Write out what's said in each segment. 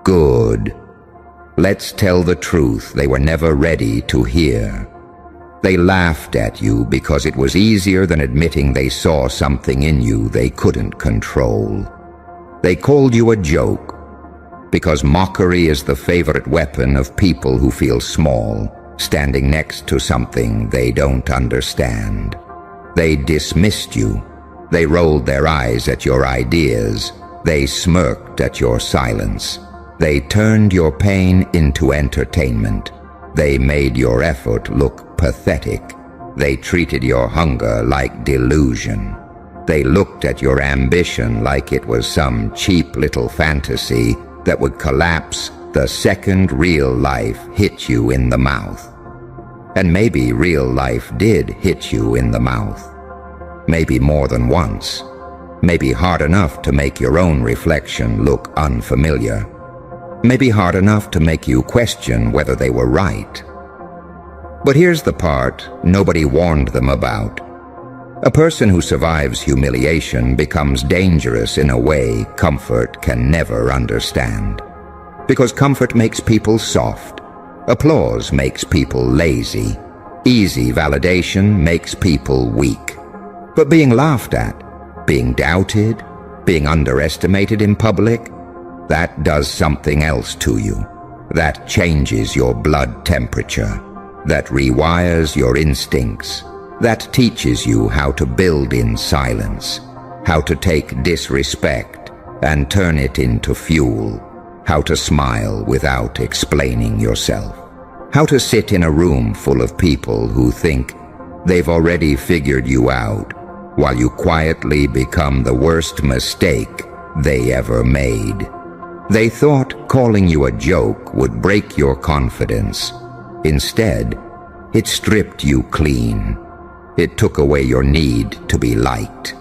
Good. Let's tell the truth they were never ready to hear. They laughed at you because it was easier than admitting they saw something in you they couldn't control. They called you a joke because mockery is the favorite weapon of people who feel small, standing next to something they don't understand. They dismissed you. They rolled their eyes at your ideas. They smirked at your silence. They turned your pain into entertainment. They made your effort look pathetic. They treated your hunger like delusion. They looked at your ambition like it was some cheap little fantasy that would collapse the second real life hit you in the mouth. And maybe real life did hit you in the mouth. Maybe more than once. Maybe hard enough to make your own reflection look unfamiliar. Maybe hard enough to make you question whether they were right. But here's the part nobody warned them about. A person who survives humiliation becomes dangerous in a way comfort can never understand. Because comfort makes people soft. Applause makes people lazy. Easy validation makes people weak. But being laughed at, being doubted, being underestimated in public, that does something else to you. That changes your blood temperature. That rewires your instincts. That teaches you how to build in silence, how to take disrespect and turn it into fuel, how to smile without explaining yourself, how to sit in a room full of people who think they've already figured you out, while you quietly become the worst mistake they ever made. They thought calling you a joke would break your confidence. Instead, it stripped you clean. It took away your need to be liked.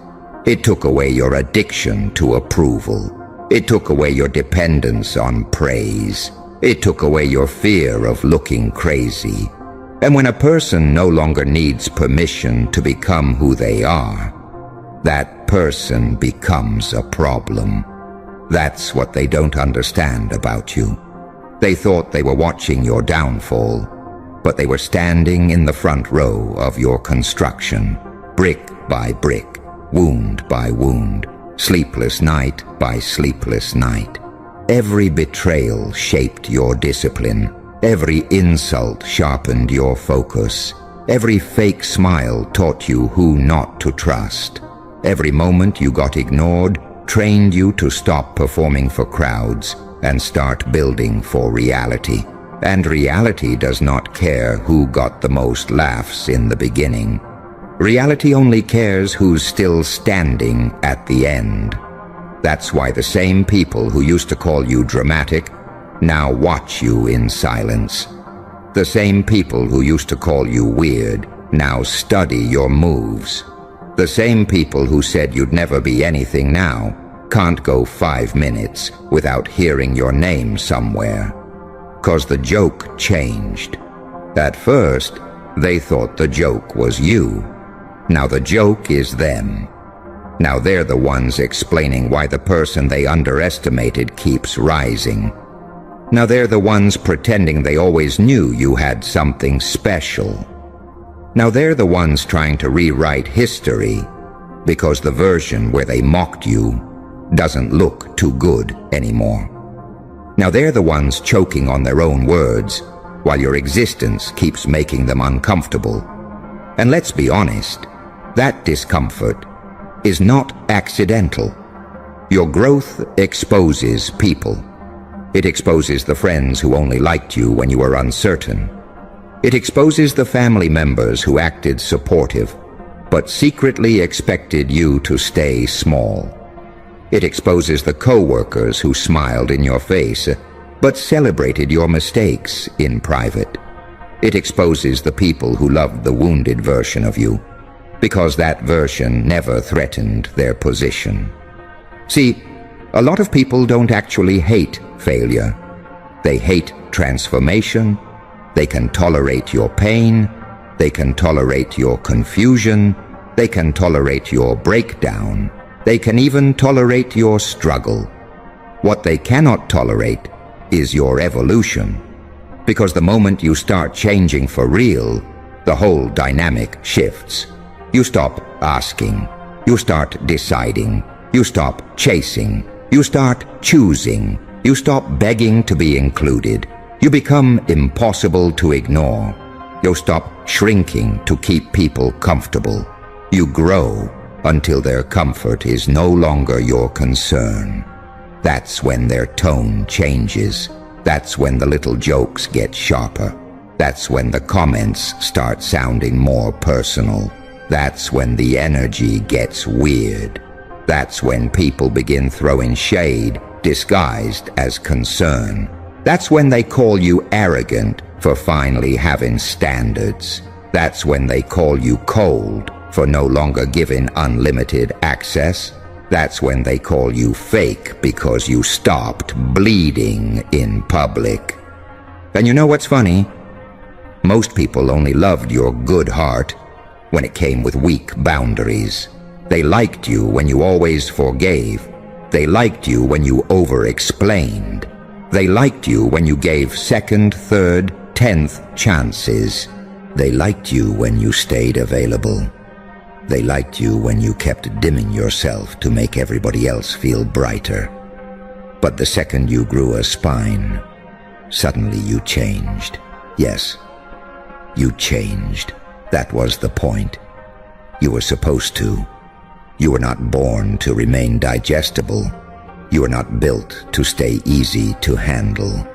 It took away your addiction to approval. It took away your dependence on praise. It took away your fear of looking crazy. And when a person no longer needs permission to become who they are, that person becomes a problem. That's what they don't understand about you. They thought they were watching your downfall, but they were standing in the front row of your construction, brick by brick, wound by wound, sleepless night by sleepless night. Every betrayal shaped your discipline. Every insult sharpened your focus. Every fake smile taught you who not to trust. Every moment you got ignored trained you to stop performing for crowds and start building for reality. And reality does not care who got the most laughs in the beginning. Reality only cares who's still standing at the end. That's why the same people who used to call you dramatic now watch you in silence. The same people who used to call you weird now study your moves. The same people who said you'd never be anything now can't go 5 minutes without hearing your name somewhere. 'Cause the joke changed. At first, they thought the joke was you. Now the joke is them. Now they're the ones explaining why the person they underestimated keeps rising. Now they're the ones pretending they always knew you had something special. Now they're the ones trying to rewrite history because the version where they mocked you doesn't look too good anymore. Now they're the ones choking on their own words while your existence keeps making them uncomfortable. And let's be honest, that discomfort is not accidental. Your growth exposes people. It exposes the friends who only liked you when you were uncertain. It exposes the family members who acted supportive, but secretly expected you to stay small. It exposes the co-workers who smiled in your face, but celebrated your mistakes in private. It exposes the people who loved the wounded version of you, because that version never threatened their position. See, a lot of people don't actually hate failure. They hate transformation. They can tolerate your pain. They can tolerate your confusion. They can tolerate your breakdown. They can even tolerate your struggle. What they cannot tolerate is your evolution. Because the moment you start changing for real, the whole dynamic shifts. You stop asking. You start deciding. You stop chasing. You start choosing. You stop begging to be included. You become impossible to ignore. You stop shrinking to keep people comfortable. You grow until their comfort is no longer your concern. That's when their tone changes. That's when the little jokes get sharper. That's when the comments start sounding more personal. That's when the energy gets weird. That's when people begin throwing shade disguised as concern. That's when they call you arrogant for finally having standards. That's when they call you cold for no longer giving unlimited access. That's when they call you fake because you stopped bleeding in public. And you know what's funny? Most people only loved your good heart when it came with weak boundaries. They liked you when you always forgave. They liked you when you over-explained. They liked you when you gave second, third, 10th chances. They liked you when you stayed available. They liked you when you kept dimming yourself to make everybody else feel brighter. But the second you grew a spine, suddenly you changed. Yes, you changed. That was the point. You were supposed to. You were not born to remain digestible. You were not built to stay easy to handle.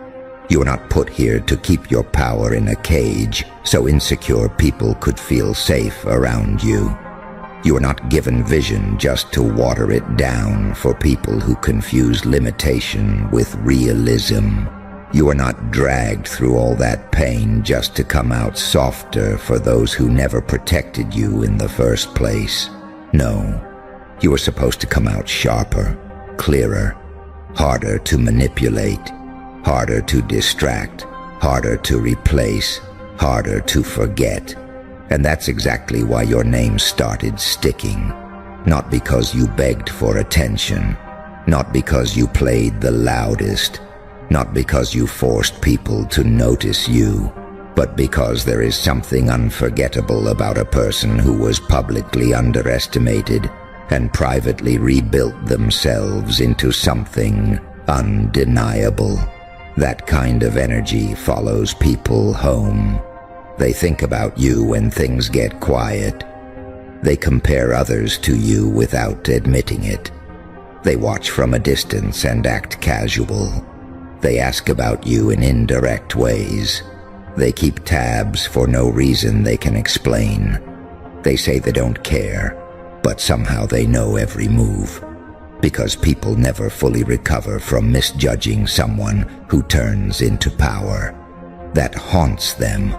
You were not put here to keep your power in a cage so insecure people could feel safe around you. You were not given vision just to water it down for people who confuse limitation with realism. You were not dragged through all that pain just to come out softer for those who never protected you in the first place. No, you were supposed to come out sharper, clearer, harder to manipulate, harder to distract, harder to replace, harder to forget. And that's exactly why your name started sticking. Not because you begged for attention, not because you played the loudest, not because you forced people to notice you, but because there is something unforgettable about a person who was publicly underestimated and privately rebuilt themselves into something undeniable. That kind of energy follows people home. They think about you when things get quiet. They compare others to you without admitting it. They watch from a distance and act casual. They ask about you in indirect ways. They keep tabs for no reason they can explain. They say they don't care, but somehow they know every move. Because people never fully recover from misjudging someone who turns into power. That haunts them.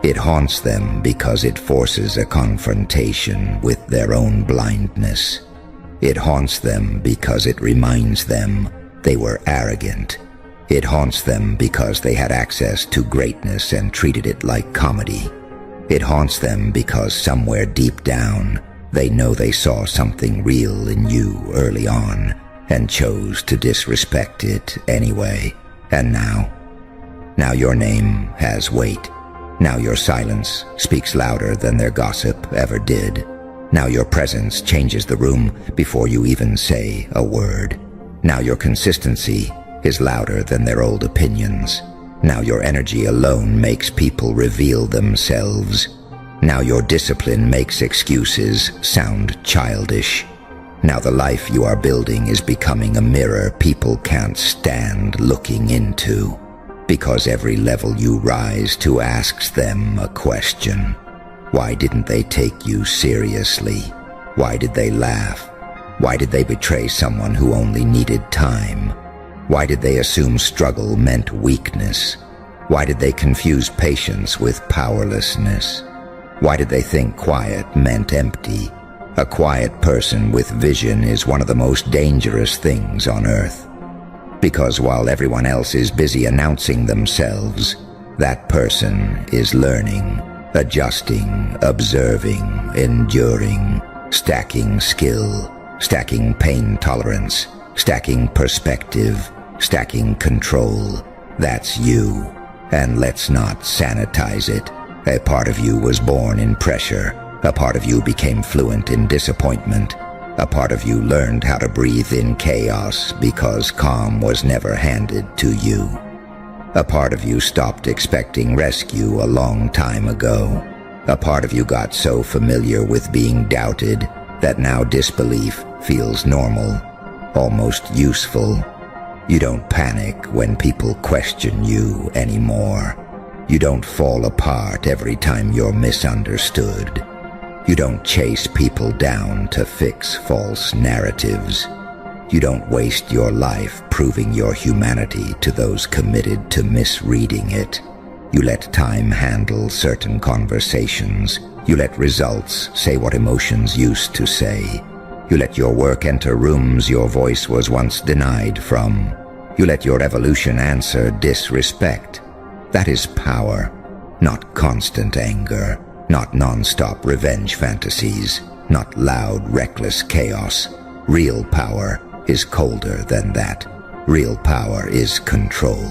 It haunts them because it forces a confrontation with their own blindness. It haunts them because it reminds them they were arrogant. It haunts them because they had access to greatness and treated it like comedy. It haunts them because somewhere deep down, they know they saw something real in you early on and chose to disrespect it anyway. And now your name has weight. Now your silence speaks louder than their gossip ever did. Now your presence changes the room before you even say a word. Now your consistency is louder than their old opinions. Now your energy alone makes people reveal themselves. Now your discipline makes excuses sound childish. Now the life you are building is becoming a mirror people can't stand looking into. Because every level you rise to asks them a question. Why didn't they take you seriously? Why did they laugh? Why did they betray someone who only needed time? Why did they assume struggle meant weakness? Why did they confuse patience with powerlessness? Why did they think quiet meant empty? A quiet person with vision is one of the most dangerous things on earth. Because while everyone else is busy announcing themselves, that person is learning, adjusting, observing, enduring, stacking skill, stacking pain tolerance, stacking perspective, stacking control, That's you. And let's not sanitize it. A part of you was born in pressure. A part of you became fluent in disappointment. A part of you learned how to breathe in chaos because calm was never handed to you. A part of you stopped expecting rescue a long time ago. A part of you got so familiar with being doubted that now disbelief feels normal, almost useful. You don't panic when people question you anymore. You don't fall apart every time you're misunderstood. You don't chase people down to fix false narratives. You don't waste your life proving your humanity to those committed to misreading it. You let time handle certain conversations. You let results say what emotions used to say. You let your work enter rooms your voice was once denied from. You let your evolution answer disrespect. That is power, not constant anger, not non-stop revenge fantasies, not loud, reckless chaos. Real power is colder than that. Real power is control.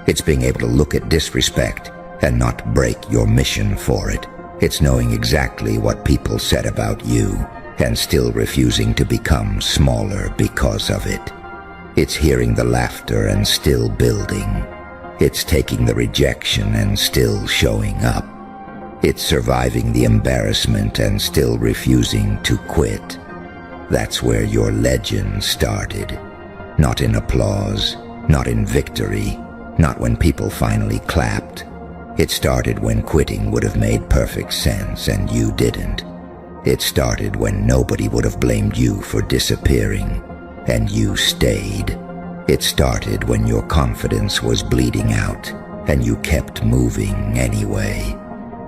It's being able to look at disrespect and not break your mission for it. It's knowing exactly what people said about you and still refusing to become smaller because of it. It's hearing the laughter and still building. It's taking the rejection and still showing up. It's surviving the embarrassment and still refusing to quit. That's where your legend started. Not in applause, not in victory, not when people finally clapped. It started when quitting would have made perfect sense and you didn't. It started when nobody would have blamed you for disappearing, and you stayed. It started when your confidence was bleeding out, and you kept moving anyway.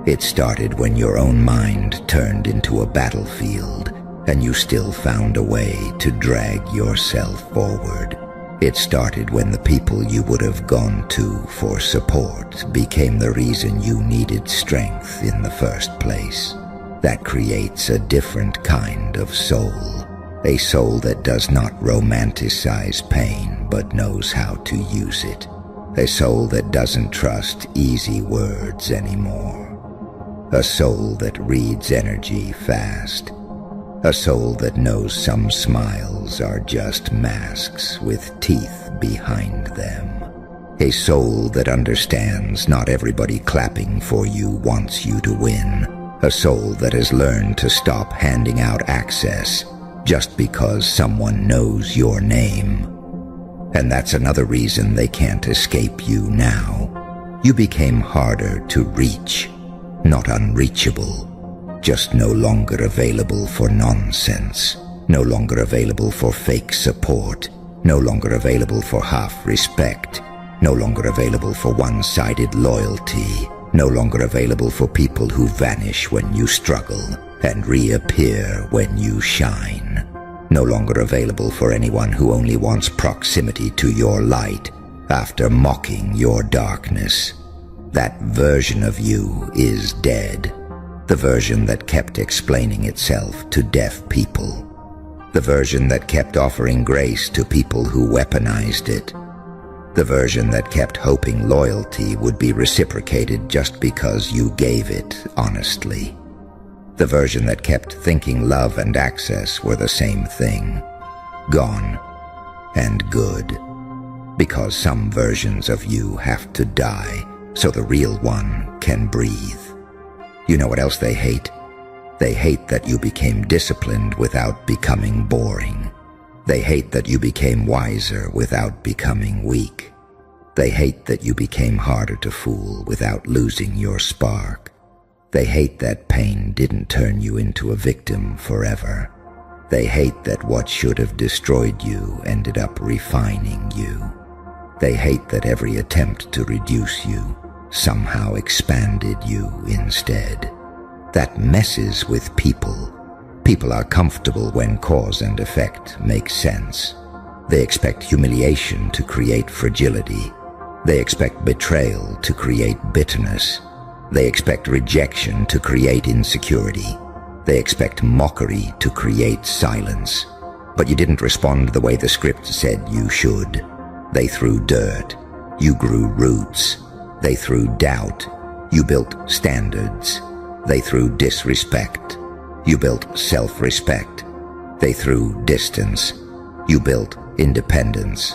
It started when your own mind turned into a battlefield, and you still found a way to drag yourself forward. It started when the people you would have gone to for support became the reason you needed strength in the first place. That creates a different kind of soul. A soul that does not romanticize pain but knows how to use it. A soul that doesn't trust easy words anymore. A soul that reads energy fast. A soul that knows some smiles are just masks with teeth behind them. A soul that understands not everybody clapping for you wants you to win. A soul that has learned to stop handing out access just because someone knows your name. And that's another reason they can't escape you now. You became harder to reach, not unreachable. Just no longer available for nonsense, no longer available for fake support, no longer available for half respect, no longer available for one-sided loyalty, no longer available for people who vanish when you struggle and reappear when you shine, no longer available for anyone who only wants proximity to your light after mocking your darkness. That version of you is dead. The version that kept explaining itself to deaf people. The version that kept offering grace to people who weaponized it. The version that kept hoping loyalty would be reciprocated just because you gave it honestly. The version that kept thinking love and access were the same thing. Gone and good. Because some versions of you have to die so the real one can breathe. You know what else they hate? They hate that you became disciplined without becoming boring. They hate that you became wiser without becoming weak. They hate that you became harder to fool without losing your spark. They hate that pain didn't turn you into a victim forever. They hate that what should have destroyed you ended up refining you. They hate that every attempt to reduce you somehow expanded you instead. That messes with people. People are comfortable when cause and effect make sense. They expect humiliation to create fragility. They expect betrayal to create bitterness. They expect rejection to create insecurity. They expect mockery to create silence. But you didn't respond the way the script said you should. They threw dirt. You grew roots. They threw doubt. You built standards. They threw disrespect. You built self-respect. They threw distance. You built independence.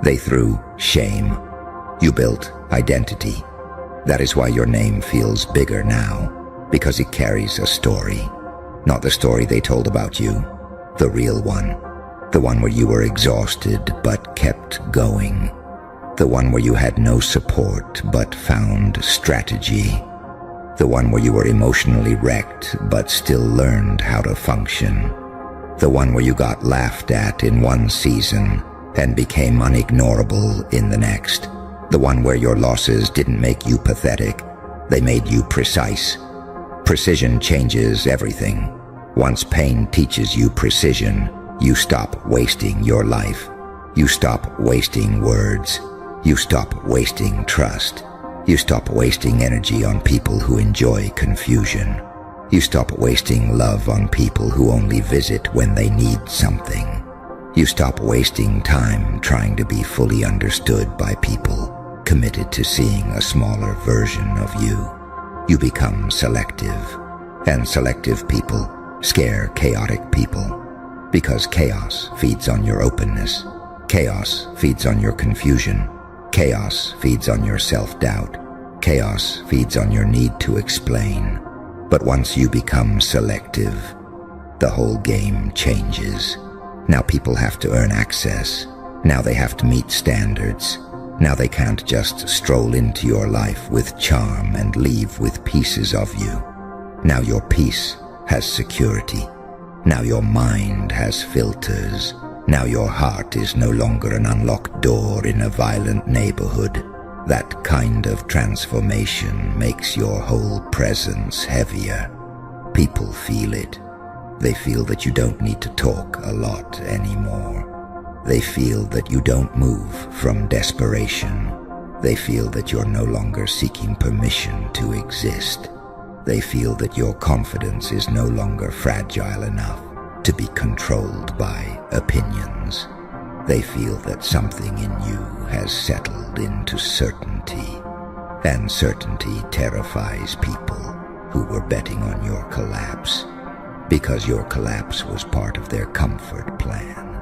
They threw shame. You built identity. That is why your name feels bigger now, because it carries a story. Not the story they told about you, the real one. The one where you were exhausted but kept going. The one where you had no support but found strategy. The one where you were emotionally wrecked but still learned how to function. The one where you got laughed at in one season and became unignorable in the next. The one where your losses didn't make you pathetic, they made you precise. Precision changes everything. Once pain teaches you precision, you stop wasting your life. You stop wasting words. You stop wasting trust. You stop wasting energy on people who enjoy confusion. You stop wasting love on people who only visit when they need something. You stop wasting time trying to be fully understood by people committed to seeing a smaller version of you. You become selective, and selective people scare chaotic people, because chaos feeds on your openness. Chaos feeds on your confusion. Chaos feeds on your self-doubt. Chaos feeds on your need to explain. But once you become selective, the whole game changes. Now people have to earn access. Now they have to meet standards. Now they can't just stroll into your life with charm and leave with pieces of you. Now your peace has security. Now your mind has filters. Now your heart is no longer an unlocked door in a violent neighborhood. That kind of transformation makes your whole presence heavier. People feel it. They feel that you don't need to talk a lot anymore. They feel that you don't move from desperation. They feel that you're no longer seeking permission to exist. They feel that your confidence is no longer fragile enough to be controlled by opinions. They feel that something in you has settled into certainty, and certainty terrifies people who were betting on your collapse, because your collapse was part of their comfort plan.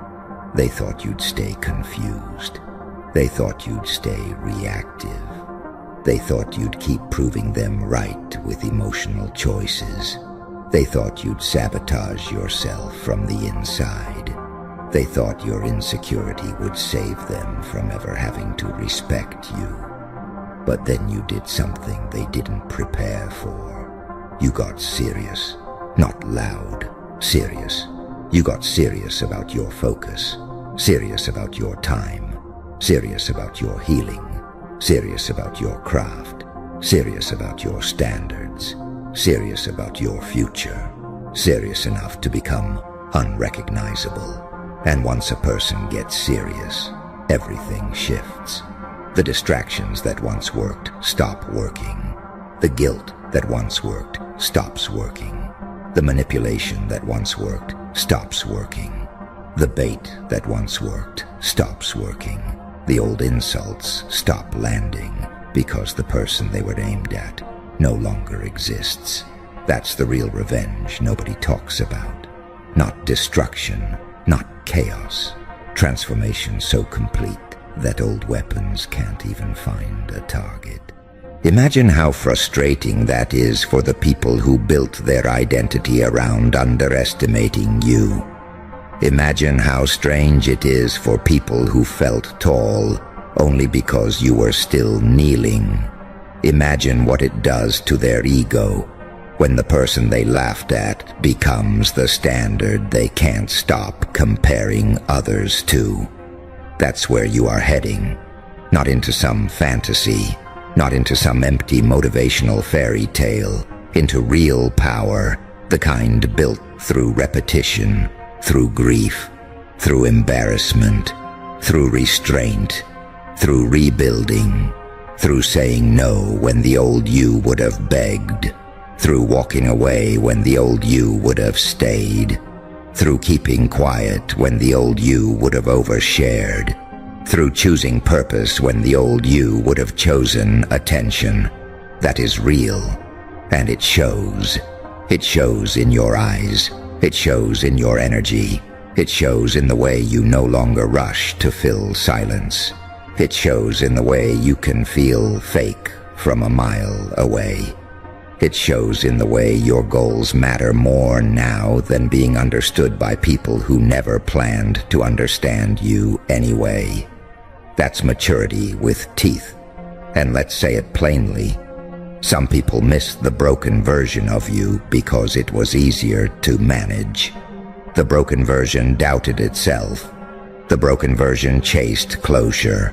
They thought you'd stay confused. They thought you'd stay reactive. They thought you'd keep proving them right with emotional choices. They thought you'd sabotage yourself from the inside. They thought your insecurity would save them from ever having to respect you. But then you did something they didn't prepare for. You got serious. Not loud, serious. You got serious about your focus, serious about your time, serious about your healing, serious about your craft, serious about your standards, serious about your future, serious enough to become unrecognizable. And once a person gets serious, everything shifts. The distractions that once worked stop working. The guilt that once worked stops working. The manipulation that once worked stops working. The bait that once worked stops working. The old insults stop landing because the person they were aimed at no longer exists. That's the real revenge nobody talks about. Not destruction, not chaos. Transformation so complete that old weapons can't even find a target. Imagine how frustrating that is for the people who built their identity around underestimating you. Imagine how strange it is for people who felt tall only because you were still kneeling. Imagine what it does to their ego when the person they laughed at becomes the standard they can't stop comparing others to. That's where you are heading, not into some fantasy, not into some empty motivational fairy tale, into real power, the kind built through repetition, through grief, through embarrassment, through restraint, through rebuilding, through saying no when the old you would have begged, through walking away when the old you would have stayed, through keeping quiet when the old you would have overshared, through choosing purpose when the old you would have chosen attention. That is real, and it shows. It shows in your eyes. It shows in your energy. It shows in the way you no longer rush to fill silence. It shows in the way you can feel fake from a mile away. It shows in the way your goals matter more now than being understood by people who never planned to understand you anyway. That's maturity with teeth. And let's say it plainly. Some people missed the broken version of you because it was easier to manage. The broken version doubted itself. The broken version chased closure.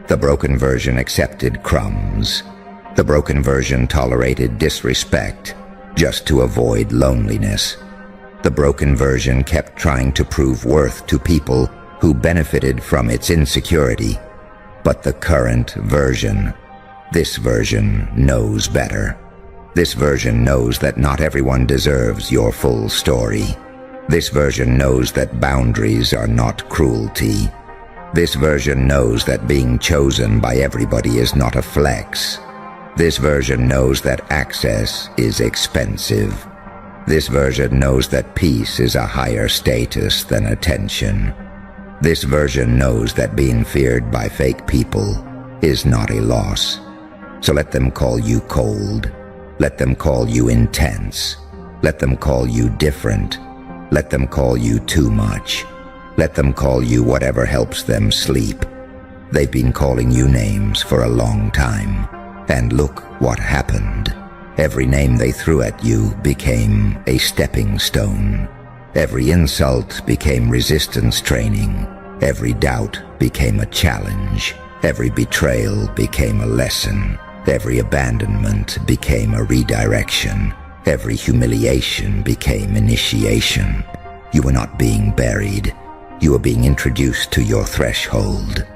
The broken version accepted crumbs. The broken version tolerated disrespect just to avoid loneliness. The broken version kept trying to prove worth to people who benefited from its insecurity. But the current version, this version, knows better. This version knows that not everyone deserves your full story. This version knows that boundaries are not cruelty. This version knows that being chosen by everybody is not a flex. This version knows that access is expensive. This version knows that peace is a higher status than attention. This version knows that being feared by fake people is not a loss. So let them call you cold. Let them call you intense. Let them call you different. Let them call you too much. Let them call you whatever helps them sleep. They've been calling you names for a long time. And look what happened. Every name they threw at you became a stepping stone. Every insult became resistance training. Every doubt became a challenge. Every betrayal became a lesson. Every abandonment became a redirection. Every humiliation became initiation. You were not being buried. You were being introduced to your threshold.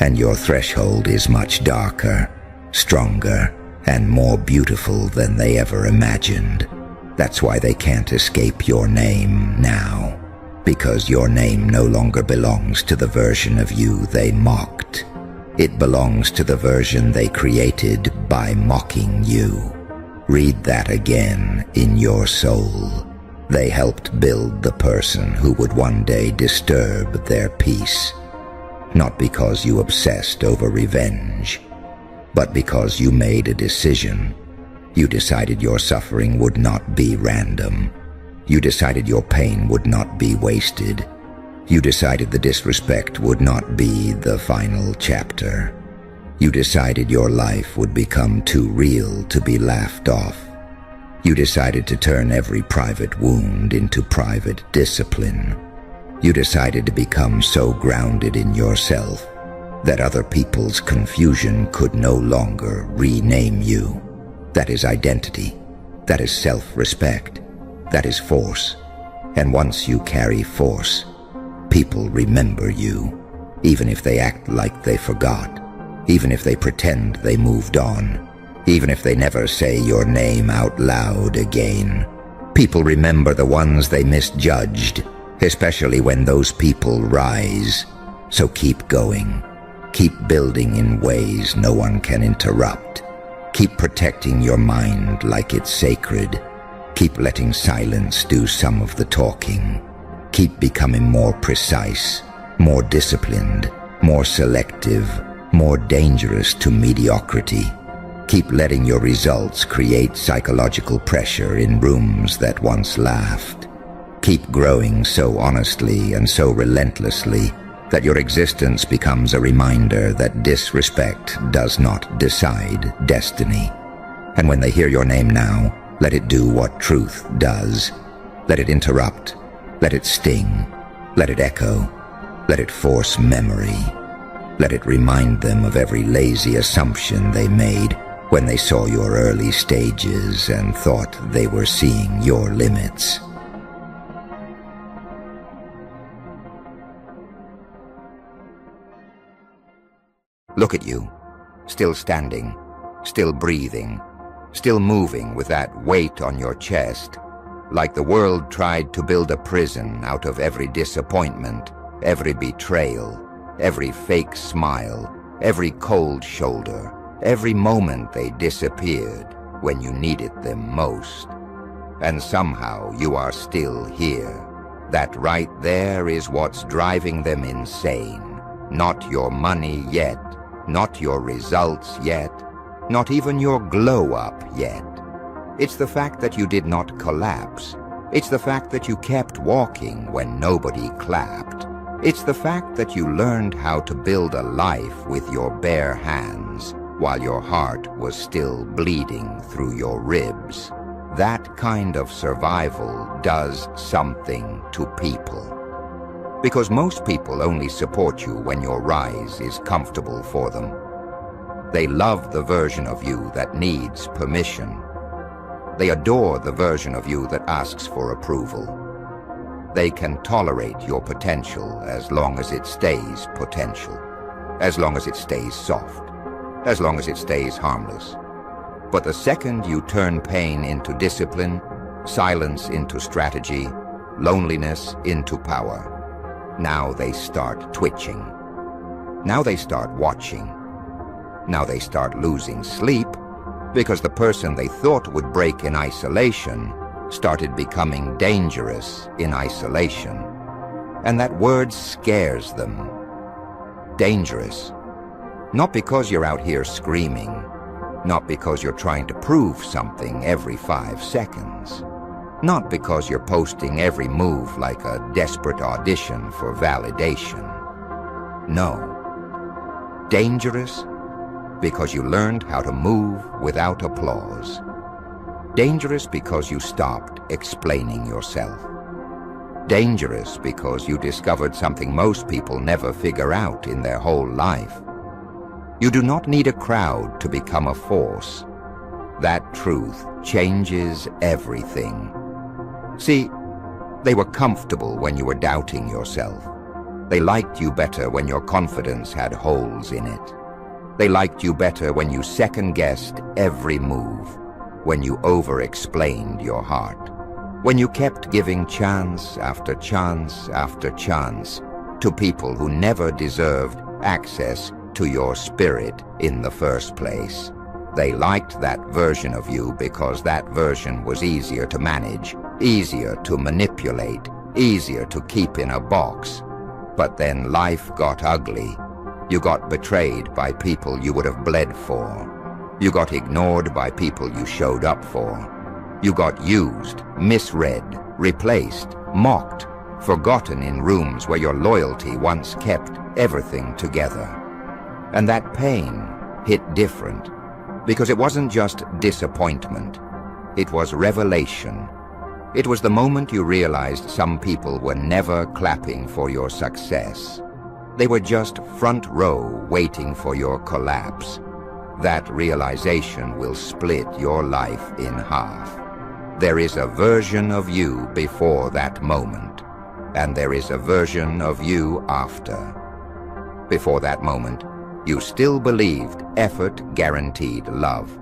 And your threshold is much darker, stronger, and more beautiful than they ever imagined. That's why they can't escape your name now. Because your name no longer belongs to the version of you they mocked. It belongs to the version they created by mocking you. Read that again in your soul. They helped build the person who would one day disturb their peace. Not because you obsessed over revenge, but because you made a decision. You decided your suffering would not be random. You decided your pain would not be wasted. You decided the disrespect would not be the final chapter. You decided your life would become too real to be laughed off. You decided to turn every private wound into private discipline. You decided to become so grounded in yourself that other people's confusion could no longer rename you. That is identity. That is self-respect. That is force. And once you carry force, people remember you, even if they act like they forgot, even if they pretend they moved on, even if they never say your name out loud again. People remember the ones they misjudged, especially when those people rise. So keep going. Keep building in ways no one can interrupt. Keep protecting your mind like it's sacred. Keep letting silence do some of the talking. Keep becoming more precise, more disciplined, more selective, more dangerous to mediocrity. Keep letting your results create psychological pressure in rooms that once laughed. Keep growing so honestly and so relentlessly that your existence becomes a reminder that disrespect does not decide destiny. And when they hear your name now, let it do what truth does. Let it interrupt. Let it sting. Let it echo. Let it force memory. Let it remind them of every lazy assumption they made when they saw your early stages and thought they were seeing your limits. Look at you, still standing, still breathing, still moving with that weight on your chest, like the world tried to build a prison out of every disappointment, every betrayal, every fake smile, every cold shoulder, every moment they disappeared when you needed them most. And somehow you are still here. That right there is what's driving them insane. Not your money yet, not your results yet, not even your glow-up yet. It's the fact that you did not collapse. It's the fact that you kept walking when nobody clapped. It's the fact that you learned how to build a life with your bare hands while your heart was still bleeding through your ribs. That kind of survival does something to people. Because most people only support you when your rise is comfortable for them. They love the version of you that needs permission. They adore the version of you that asks for approval. They can tolerate your potential as long as it stays potential, as long as it stays soft, as long as it stays harmless. But the second you turn pain into discipline, silence into strategy, loneliness into power, now they start twitching. Now they start watching. Now they start losing sleep because the person they thought would break in isolation started becoming dangerous in isolation. And that word scares them. Dangerous. Not because you're out here screaming. Not because you're trying to prove something every 5 seconds. Not because you're posting every move like a desperate audition for validation. No. Dangerous because you learned how to move without applause. Dangerous because you stopped explaining yourself. Dangerous because you discovered something most people never figure out in their whole life. You do not need a crowd to become a force. That truth changes everything. See, they were comfortable when you were doubting yourself. They liked you better when your confidence had holes in it. They liked you better when you second-guessed every move, when you over-explained your heart, when you kept giving chance after chance after chance to people who never deserved access to your spirit in the first place. They liked that version of you because that version was easier to manage, easier to manipulate, easier to keep in a box. But then life got ugly. You got betrayed by people you would have bled for. You got ignored by people you showed up for. You got used, misread, replaced, mocked, forgotten in rooms where your loyalty once kept everything together. And that pain hit different, because it wasn't just disappointment. It was revelation. It was the moment you realized some people were never clapping for your success. They were just front row waiting for your collapse. That realization will split your life in half. There is a version of you before that moment, and there is a version of you after. Before that moment, you still believed effort guaranteed love.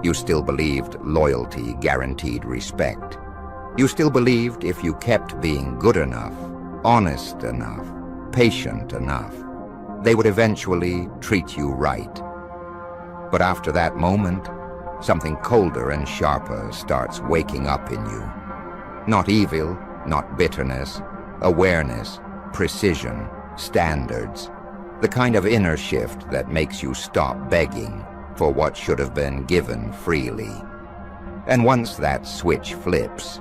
You still believed loyalty guaranteed respect. You still believed if you kept being good enough, honest enough, patient enough, they would eventually treat you right. But after that moment, something colder and sharper starts waking up in you. Not evil, not bitterness, awareness, precision, standards. The kind of inner shift that makes you stop begging for what should have been given freely. And once that switch flips,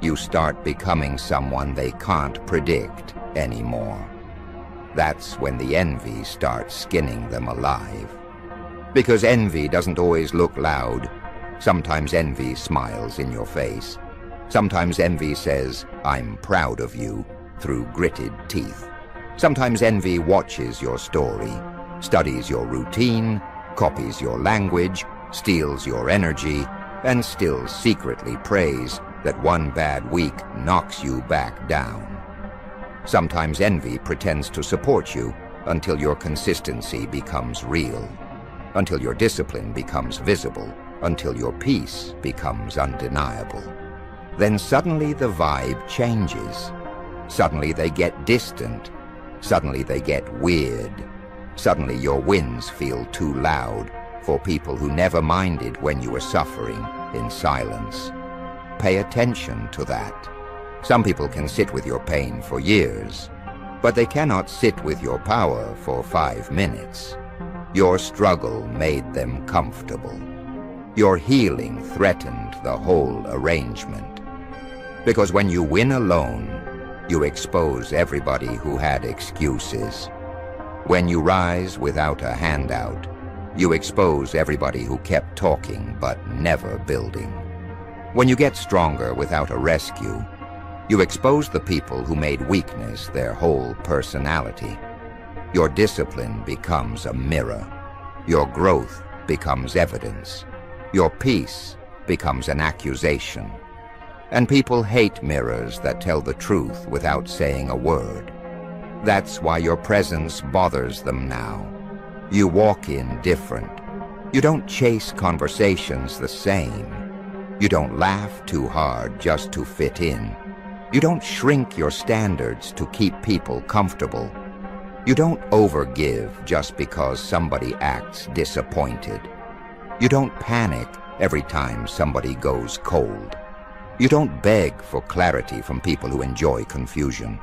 you start becoming someone they can't predict anymore. That's when the envy starts skinning them alive. Because envy doesn't always look loud. Sometimes envy smiles in your face. Sometimes envy says, "I'm proud of you," through gritted teeth. Sometimes envy watches your story, studies your routine, copies your language, steals your energy, and still secretly prays that one bad week knocks you back down. Sometimes envy pretends to support you until your consistency becomes real, until your discipline becomes visible, until your peace becomes undeniable. Then suddenly the vibe changes. Suddenly they get distant. Suddenly they get weird. Suddenly your wins feel too loud for people who never minded when you were suffering in silence. Pay attention to that. Some people can sit with your pain for years, but they cannot sit with your power for 5 minutes. Your struggle made them comfortable. Your healing threatened the whole arrangement. Because when you win alone, you expose everybody who had excuses. When you rise without a handout, you expose everybody who kept talking but never building. When you get stronger without a rescue, you expose the people who made weakness their whole personality. Your discipline becomes a mirror. Your growth becomes evidence. Your peace becomes an accusation. And people hate mirrors that tell the truth without saying a word. That's why your presence bothers them now. You walk in different. You don't chase conversations the same. You don't laugh too hard just to fit in. You don't shrink your standards to keep people comfortable. You don't overgive just because somebody acts disappointed. You don't panic every time somebody goes cold. You don't beg for clarity from people who enjoy confusion.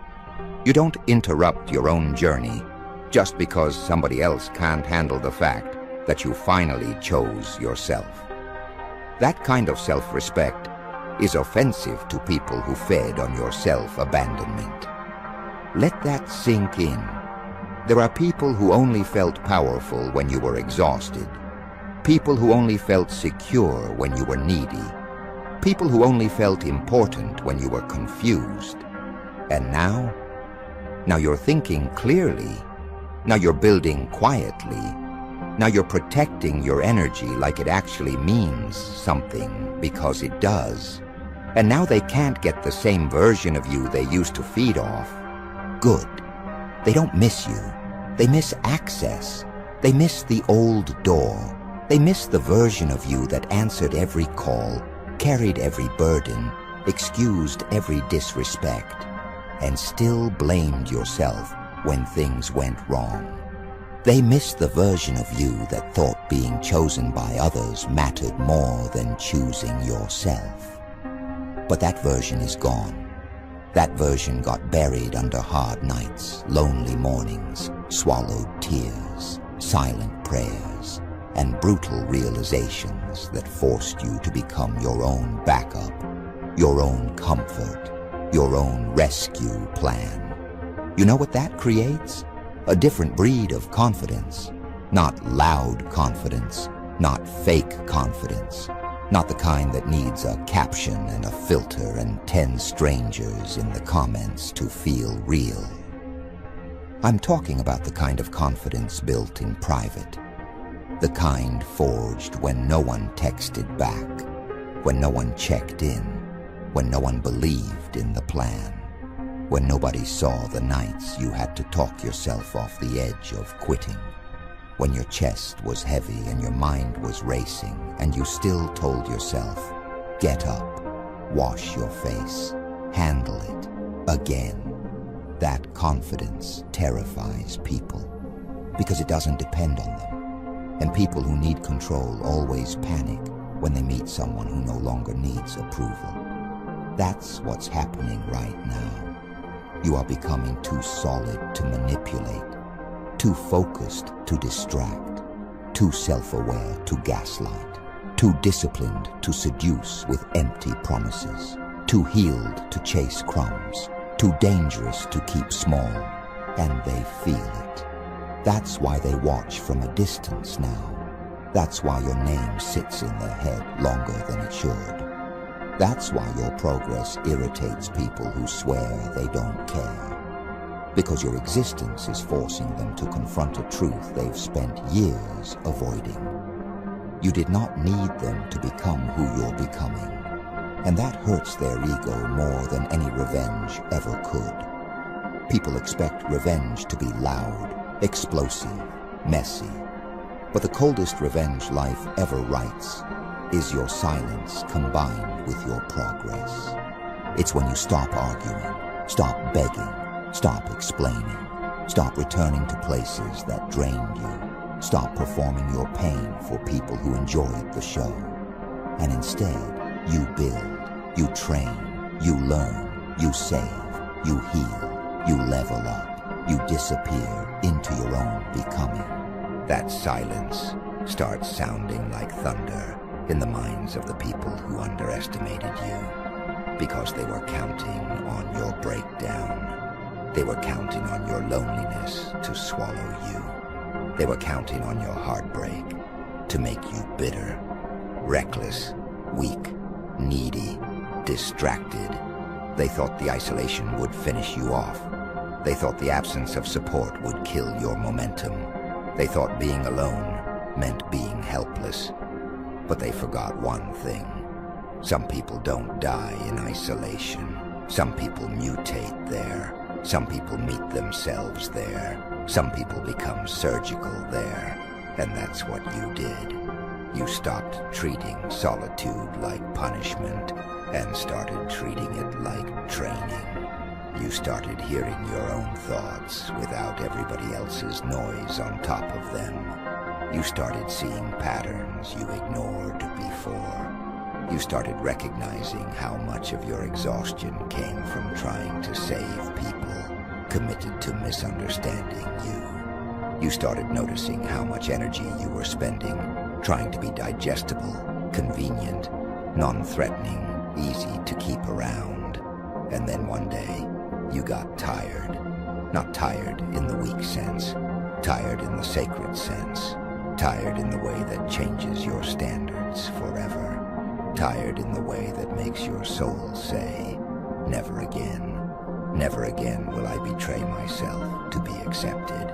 You don't interrupt your own journey just because somebody else can't handle the fact that you finally chose yourself. That kind of self-respect is offensive to people who fed on your self-abandonment. Let that sink in. There are people who only felt powerful when you were exhausted. People who only felt secure when you were needy. People who only felt important when you were confused. And now you're thinking clearly. Now you're building quietly. Now you're protecting your energy like it actually means something, because it does. And now they can't get the same version of you they used to feed off. Good. They don't miss you. They miss access. They miss the old door. They miss the version of you that answered every call, carried every burden, excused every disrespect, and still blamed yourself when things went wrong. They miss the version of you that thought being chosen by others mattered more than choosing yourself. But that version is gone. That version got buried under hard nights, lonely mornings, swallowed tears, silent prayers, and brutal realizations that forced you to become your own backup, your own comfort, your own rescue plan. You know what that creates? A different breed of confidence. Not loud confidence, not fake confidence, not the kind that needs a caption and a filter and 10 strangers in the comments to feel real. I'm talking about the kind of confidence built in private. The kind forged when no one texted back, when no one checked in, when no one believed in the plan, when nobody saw the nights you had to talk yourself off the edge of quitting, when your chest was heavy and your mind was racing and you still told yourself, get up, wash your face, handle it, again. That confidence terrifies people because it doesn't depend on them. And people who need control always panic when they meet someone who no longer needs approval. That's what's happening right now. You are becoming too solid to manipulate, too focused to distract, too self-aware to gaslight, too disciplined to seduce with empty promises, too healed to chase crumbs, too dangerous to keep small, and they feel it. That's why they watch from a distance now. That's why your name sits in their head longer than it should. That's why your progress irritates people who swear they don't care. Because your existence is forcing them to confront a truth they've spent years avoiding. You did not need them to become who you're becoming. And that hurts their ego more than any revenge ever could. People expect revenge to be loud, explosive, messy. But the coldest revenge life ever writes is your silence combined with your progress. It's when you stop arguing, stop begging, stop explaining, Stop returning to places that drained you. Stop performing your pain for people who enjoyed the show. And instead, you build, you train, you learn, you save, you heal, you level up, you disappear into your own becoming. That silence starts sounding like thunder in the minds of the people who underestimated you, because they were counting on your breakdown. They were counting on your loneliness to swallow you. They were counting on your heartbreak to make you bitter, reckless, weak, needy, distracted. They thought the isolation would finish you off. They thought the absence of support would kill your momentum. They thought being alone meant being helpless. But they forgot one thing. Some people don't die in isolation. Some people mutate there. Some people meet themselves there. Some people become surgical there. And that's what you did. You stopped treating solitude like punishment and started treating it like training. You started hearing your own thoughts without everybody else's noise on top of them. You started seeing patterns you ignored before. You started recognizing how much of your exhaustion came from trying to save people, committed to misunderstanding you. You started noticing how much energy you were spending trying to be digestible, convenient, non-threatening, easy to keep around. And then one day, you got tired. Not tired in the weak sense, tired in the sacred sense, tired in the way that changes your standards forever, tired in the way that makes your soul say, never again. Never again will I betray myself to be accepted.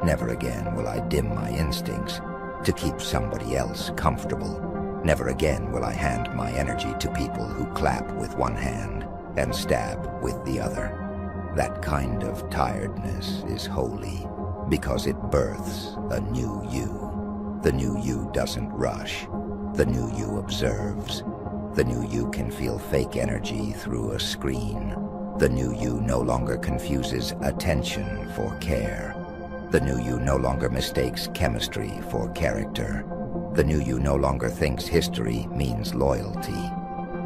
Never again will I dim my instincts to keep somebody else comfortable. Never again will I hand my energy to people who clap with one hand and stab with the other. That kind of tiredness is holy because it births a new you. The new you doesn't rush. The new you observes. The new you can feel fake energy through a screen. The new you no longer confuses attention for care. The new you no longer mistakes chemistry for character. The new you no longer thinks history means loyalty.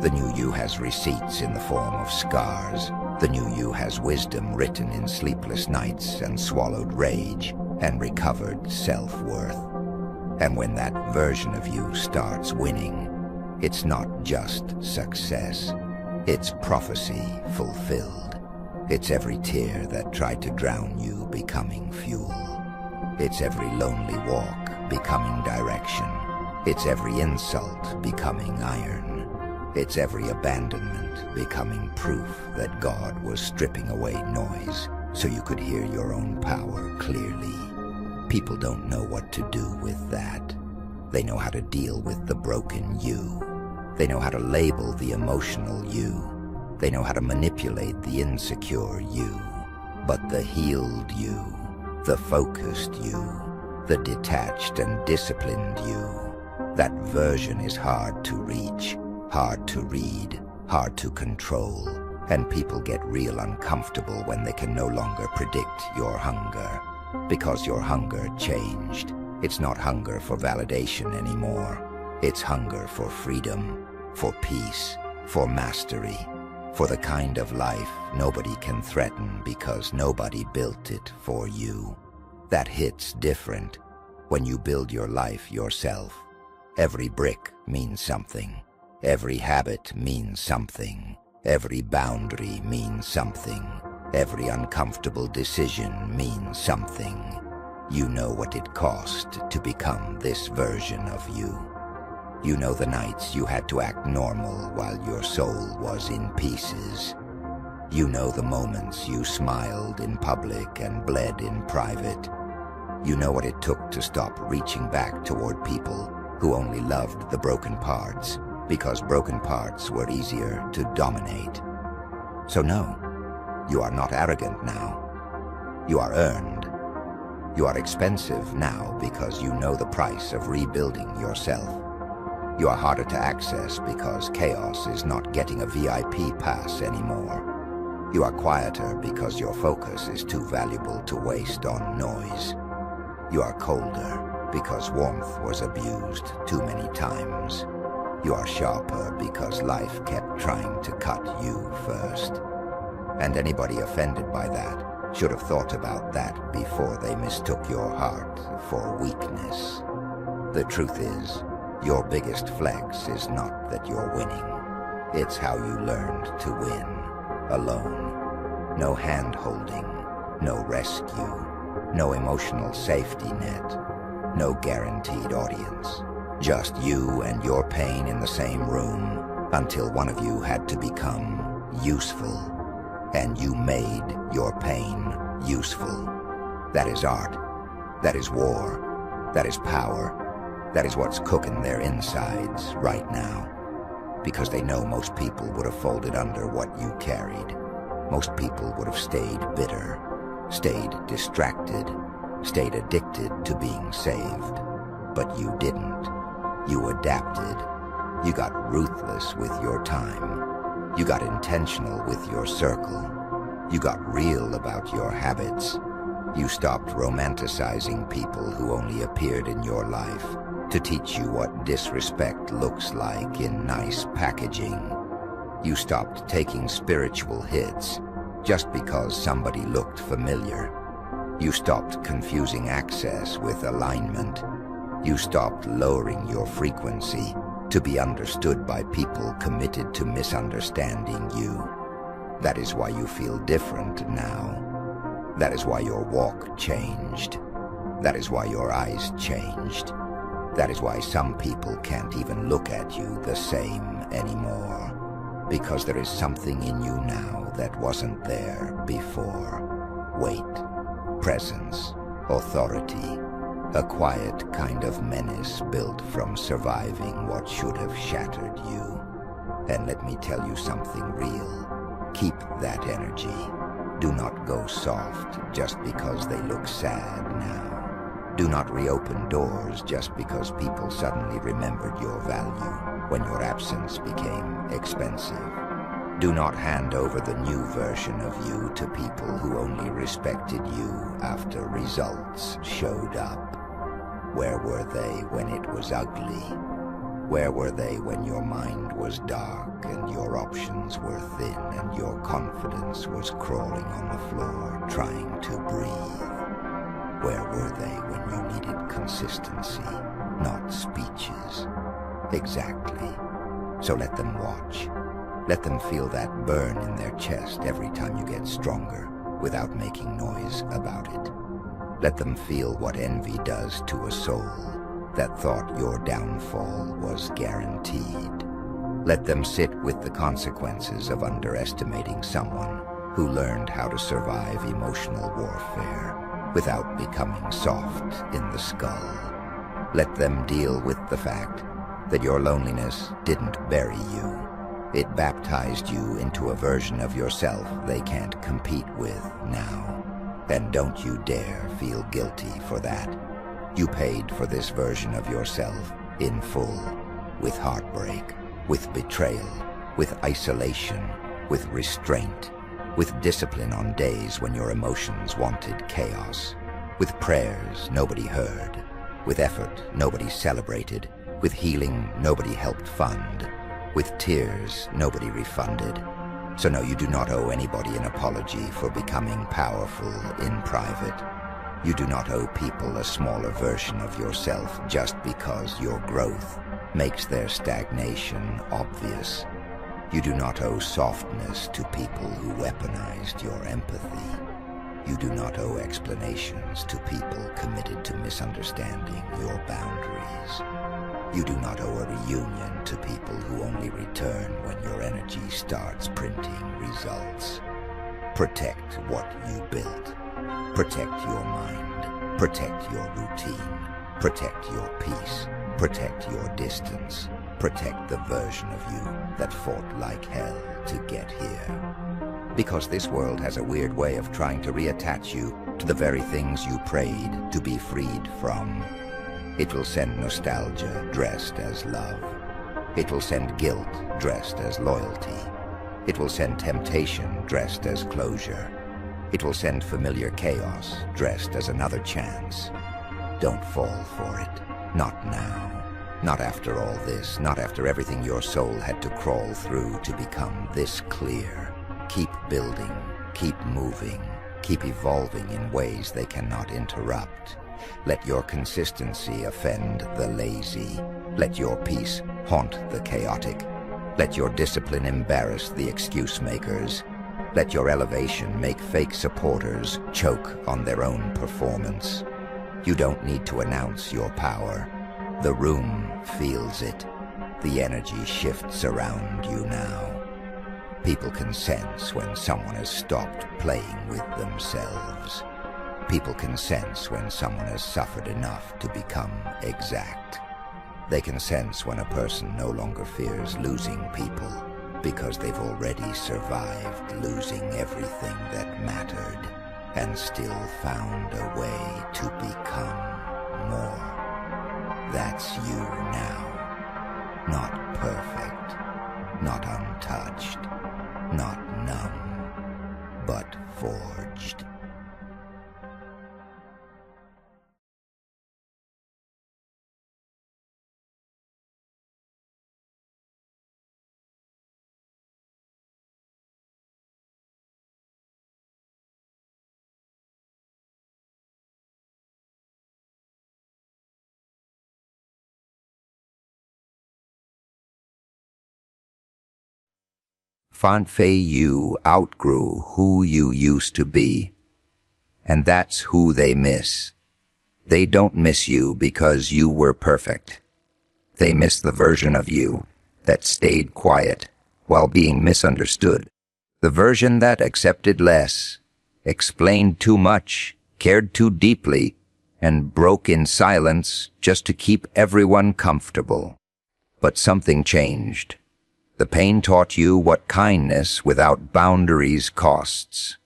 The new you has receipts in the form of scars. The new you has wisdom written in sleepless nights and swallowed rage and recovered self-worth. And when that version of you starts winning, it's not just success. It's prophecy fulfilled. It's every tear that tried to drown you becoming fuel. It's every lonely walk becoming direction. It's every insult becoming iron. It's every abandonment becoming proof that God was stripping away noise so you could hear your own power clearly. People don't know what to do with that. They know how to deal with the broken you. They know how to label the emotional you. They know how to manipulate the insecure you. But the healed you, the focused you, the detached and disciplined you, that version is hard to reach, hard to read, hard to control, and people get real uncomfortable when they can no longer predict your hunger, because your hunger changed. It's not hunger for validation anymore. It's hunger for freedom, for peace, for mastery, for the kind of life nobody can threaten because nobody built it for you. That hits different when you build your life yourself. Every brick means something. Every habit means something. Every boundary means something. Every uncomfortable decision means something. You know what it cost to become this version of you. You know the nights you had to act normal while your soul was in pieces. You know the moments you smiled in public and bled in private. You know what it took to stop reaching back toward people who only loved the broken parts because broken parts were easier to dominate. So no, you are not arrogant now. You are earned. You are expensive now because you know the price of rebuilding yourself. You are harder to access because chaos is not getting a VIP pass anymore. You are quieter because your focus is too valuable to waste on noise. You are colder because warmth was abused too many times. You are sharper because life kept trying to cut you first. And anybody offended by that should have thought about that before they mistook your heart for weakness. The truth is, your biggest flex is not that you're winning. It's how you learned to win, alone. No hand-holding, no rescue, no emotional safety net, no guaranteed audience. Just you and your pain in the same room until one of you had to become useful. And you made your pain useful. That is art. That is war. That is power. That is what's cooking their insides right now. Because they know most people would have folded under what you carried. Most people would have stayed bitter, stayed distracted, stayed addicted to being saved. But you didn't. You adapted. You got ruthless with your time. You got intentional with your circle. You got real about your habits. You stopped romanticizing people who only appeared in your life to teach you what disrespect looks like in nice packaging. You stopped taking spiritual hits just because somebody looked familiar. You stopped confusing access with alignment. You stopped lowering your frequency to be understood by people committed to misunderstanding you. That is why you feel different now. That is why your walk changed. That is why your eyes changed. That is why some people can't even look at you the same anymore. Because there is something in you now that wasn't there before. Weight, presence, authority. A quiet kind of menace built from surviving what should have shattered you. And let me tell you something real. Keep that energy. Do not go soft just because they look sad now. Do not reopen doors just because people suddenly remembered your value when your absence became expensive. Do not hand over the new version of you to people who only respected you after results showed up. Where were they when it was ugly? Where were they when your mind was dark and your options were thin and your confidence was crawling on the floor trying to breathe? Where were they when you needed consistency, not speeches? Exactly. So let them watch. Let them feel that burn in their chest every time you get stronger without making noise about it. Let them feel what envy does to a soul that thought your downfall was guaranteed. Let them sit with the consequences of underestimating someone who learned how to survive emotional warfare without becoming soft in the skull. Let them deal with the fact that your loneliness didn't bury you. It baptized you into a version of yourself they can't compete with now. And don't you dare feel guilty for that. You paid for this version of yourself in full, with heartbreak, with betrayal, with isolation, with restraint, with discipline on days when your emotions wanted chaos, with prayers nobody heard, with effort nobody celebrated, with healing nobody helped fund, with tears nobody refunded. So no, you do not owe anybody an apology for becoming powerful in private. You do not owe people a smaller version of yourself just because your growth makes their stagnation obvious. You do not owe softness to people who weaponized your empathy. You do not owe explanations to people committed to misunderstanding your boundaries. You do not owe a reunion to people who only return when your energy starts printing results. Protect what you built. Protect your mind. Protect your routine. Protect your peace. Protect your distance. Protect the version of you that fought like hell to get here. Because this world has a weird way of trying to reattach you to the very things you prayed to be freed from. It will send nostalgia dressed as love. It will send guilt dressed as loyalty. It will send temptation dressed as closure. It will send familiar chaos dressed as another chance. Don't fall for it. Not now. Not after all this. Not after everything your soul had to crawl through to become this clear. Keep building. Keep moving. Keep evolving in ways they cannot interrupt. Let your consistency offend the lazy. Let your peace haunt the chaotic. Let your discipline embarrass the excuse makers. Let your elevation make fake supporters choke on their own performance. You don't need to announce your power. The room feels it. The energy shifts around you now. People can sense when someone has stopped playing with themselves. People can sense when someone has suffered enough to become exact. They can sense when a person no longer fears losing people because they've already survived losing everything that mattered and still found a way to become more. That's you now. Not perfect, not untouched, not numb, but forged. You outgrew who you used to be, and that's who they miss. They don't miss you because you were perfect. They miss the version of you that stayed quiet while being misunderstood. The version that accepted less, explained too much, cared too deeply, and broke in silence just to keep everyone comfortable. But something changed. The pain taught you what kindness without boundaries costs.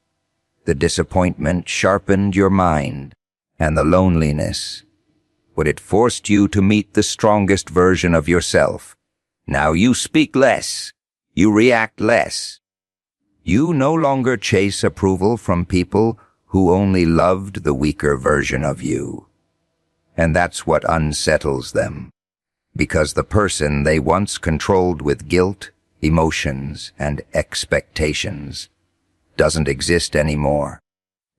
The disappointment sharpened your mind, and the loneliness, but it forced you to meet the strongest version of yourself. Now you speak less. You react less. You no longer chase approval from people who only loved the weaker version of you. And that's what unsettles them. Because the person they once controlled with guilt, emotions, and expectations doesn't exist anymore.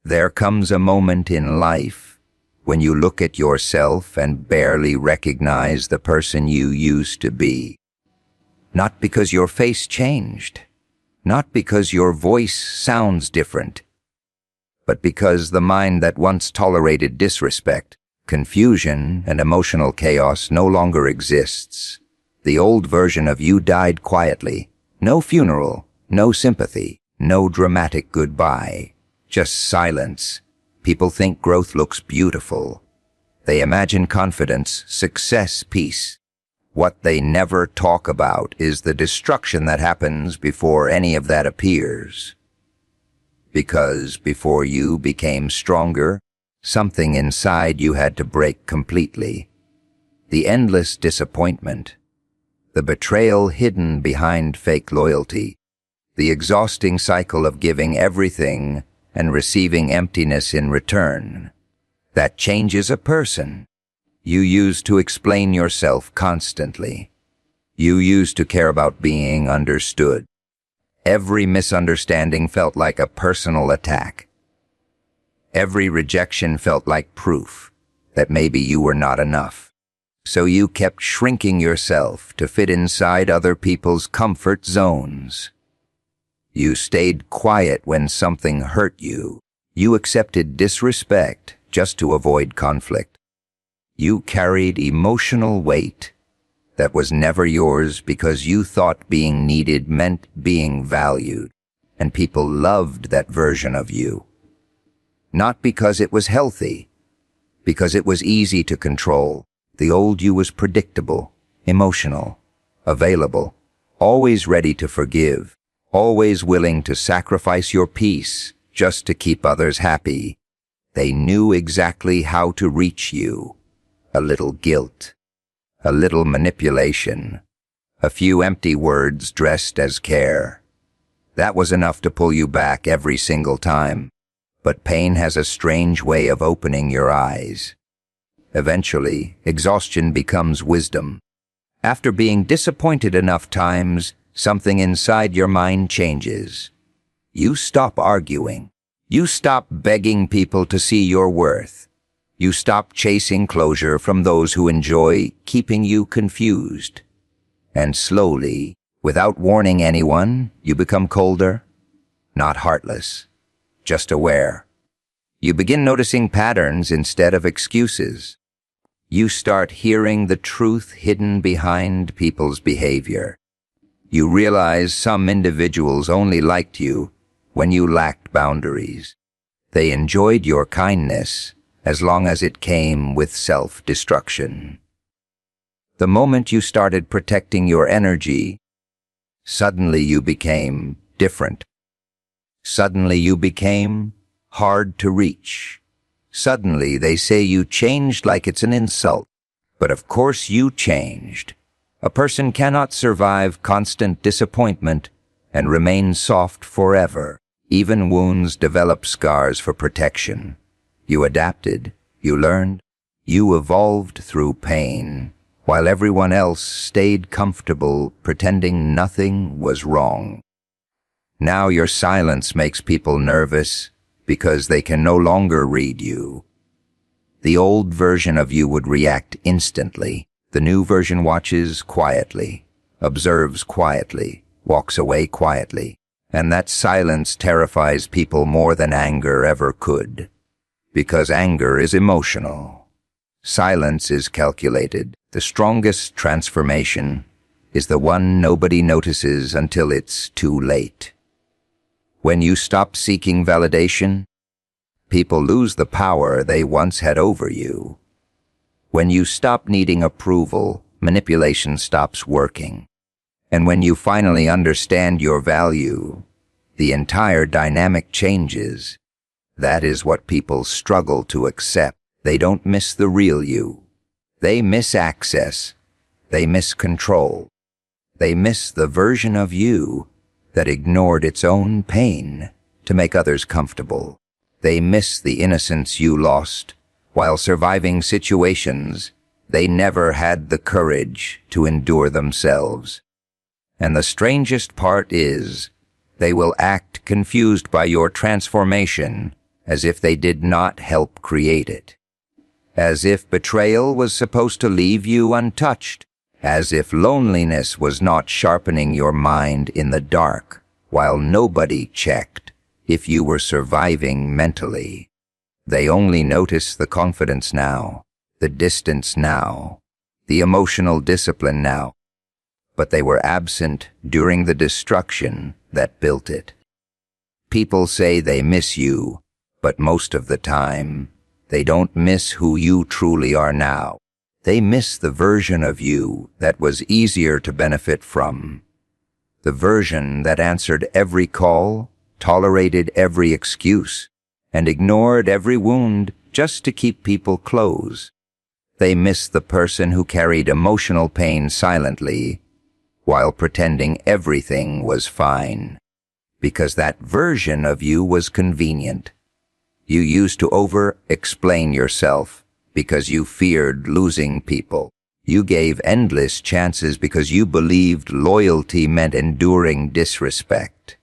There comes a moment in life when you look at yourself and barely recognize the person you used to be. Not because your face changed, not because your voice sounds different, but because the mind that once tolerated disrespect, confusion, and emotional chaos no longer exists. The old version of you died quietly. No funeral, no sympathy, no dramatic goodbye. Just silence. People think growth looks beautiful. They imagine confidence, success, peace. What they never talk about is the destruction that happens before any of that appears. Because before you became stronger, something inside you had to break completely. The endless disappointment, the betrayal hidden behind fake loyalty, the exhausting cycle of giving everything and receiving emptiness in return. That changes a person. You used to explain yourself constantly. You used to care about being understood. Every misunderstanding felt like a personal attack. Every rejection felt like proof that maybe you were not enough. So you kept shrinking yourself to fit inside other people's comfort zones. You stayed quiet when something hurt you. You accepted disrespect just to avoid conflict. You carried emotional weight that was never yours because you thought being needed meant being valued, and people loved that version of you. Not because it was healthy, because it was easy to control. The old you was predictable, emotional, available, always ready to forgive, always willing to sacrifice your peace just to keep others happy. They knew exactly how to reach you. A little guilt, a little manipulation, a few empty words dressed as care. That was enough to pull you back every single time. But pain has a strange way of opening your eyes. Eventually, exhaustion becomes wisdom. After being disappointed enough times, something inside your mind changes. You stop arguing. You stop begging people to see your worth. You stop chasing closure from those who enjoy keeping you confused. And slowly, without warning anyone, you become colder, not heartless, just aware. You begin noticing patterns instead of excuses. You start hearing the truth hidden behind people's behavior. You realize some individuals only liked you when you lacked boundaries. They enjoyed your kindness as long as it came with self-destruction. The moment you started protecting your energy, suddenly you became different. Suddenly you became hard to reach. Suddenly they say you changed like it's an insult. But of course you changed. A person cannot survive constant disappointment and remain soft forever. Even wounds develop scars for protection. You adapted, you learned, you evolved through pain, while everyone else stayed comfortable pretending nothing was wrong. Now your silence makes people nervous because they can no longer read you. The old version of you would react instantly. The new version watches quietly, observes quietly, walks away quietly. And that silence terrifies people more than anger ever could. Because anger is emotional. Silence is calculated. The strongest transformation is the one nobody notices until it's too late. When you stop seeking validation, people lose the power they once had over you. When you stop needing approval, manipulation stops working. And when you finally understand your value, the entire dynamic changes. That is what people struggle to accept. They don't miss the real you. They miss access. They miss control. They miss the version of you that ignored its own pain to make others comfortable. They miss the innocence you lost while surviving situations they never had the courage to endure themselves. And the strangest part is, they will act confused by your transformation as if they did not help create it. As if betrayal was supposed to leave you untouched. As if loneliness was not sharpening your mind in the dark, while nobody checked if you were surviving mentally. They only notice the confidence now, the distance now, the emotional discipline now. But they were absent during the destruction that built it. People say they miss you, but most of the time, they don't miss who you truly are now. They miss the version of you that was easier to benefit from. The version that answered every call, tolerated every excuse, and ignored every wound just to keep people close. They miss the person who carried emotional pain silently, while pretending everything was fine. Because that version of you was convenient. You used to over-explain yourself because you feared losing people. You gave endless chances because you believed loyalty meant enduring disrespect.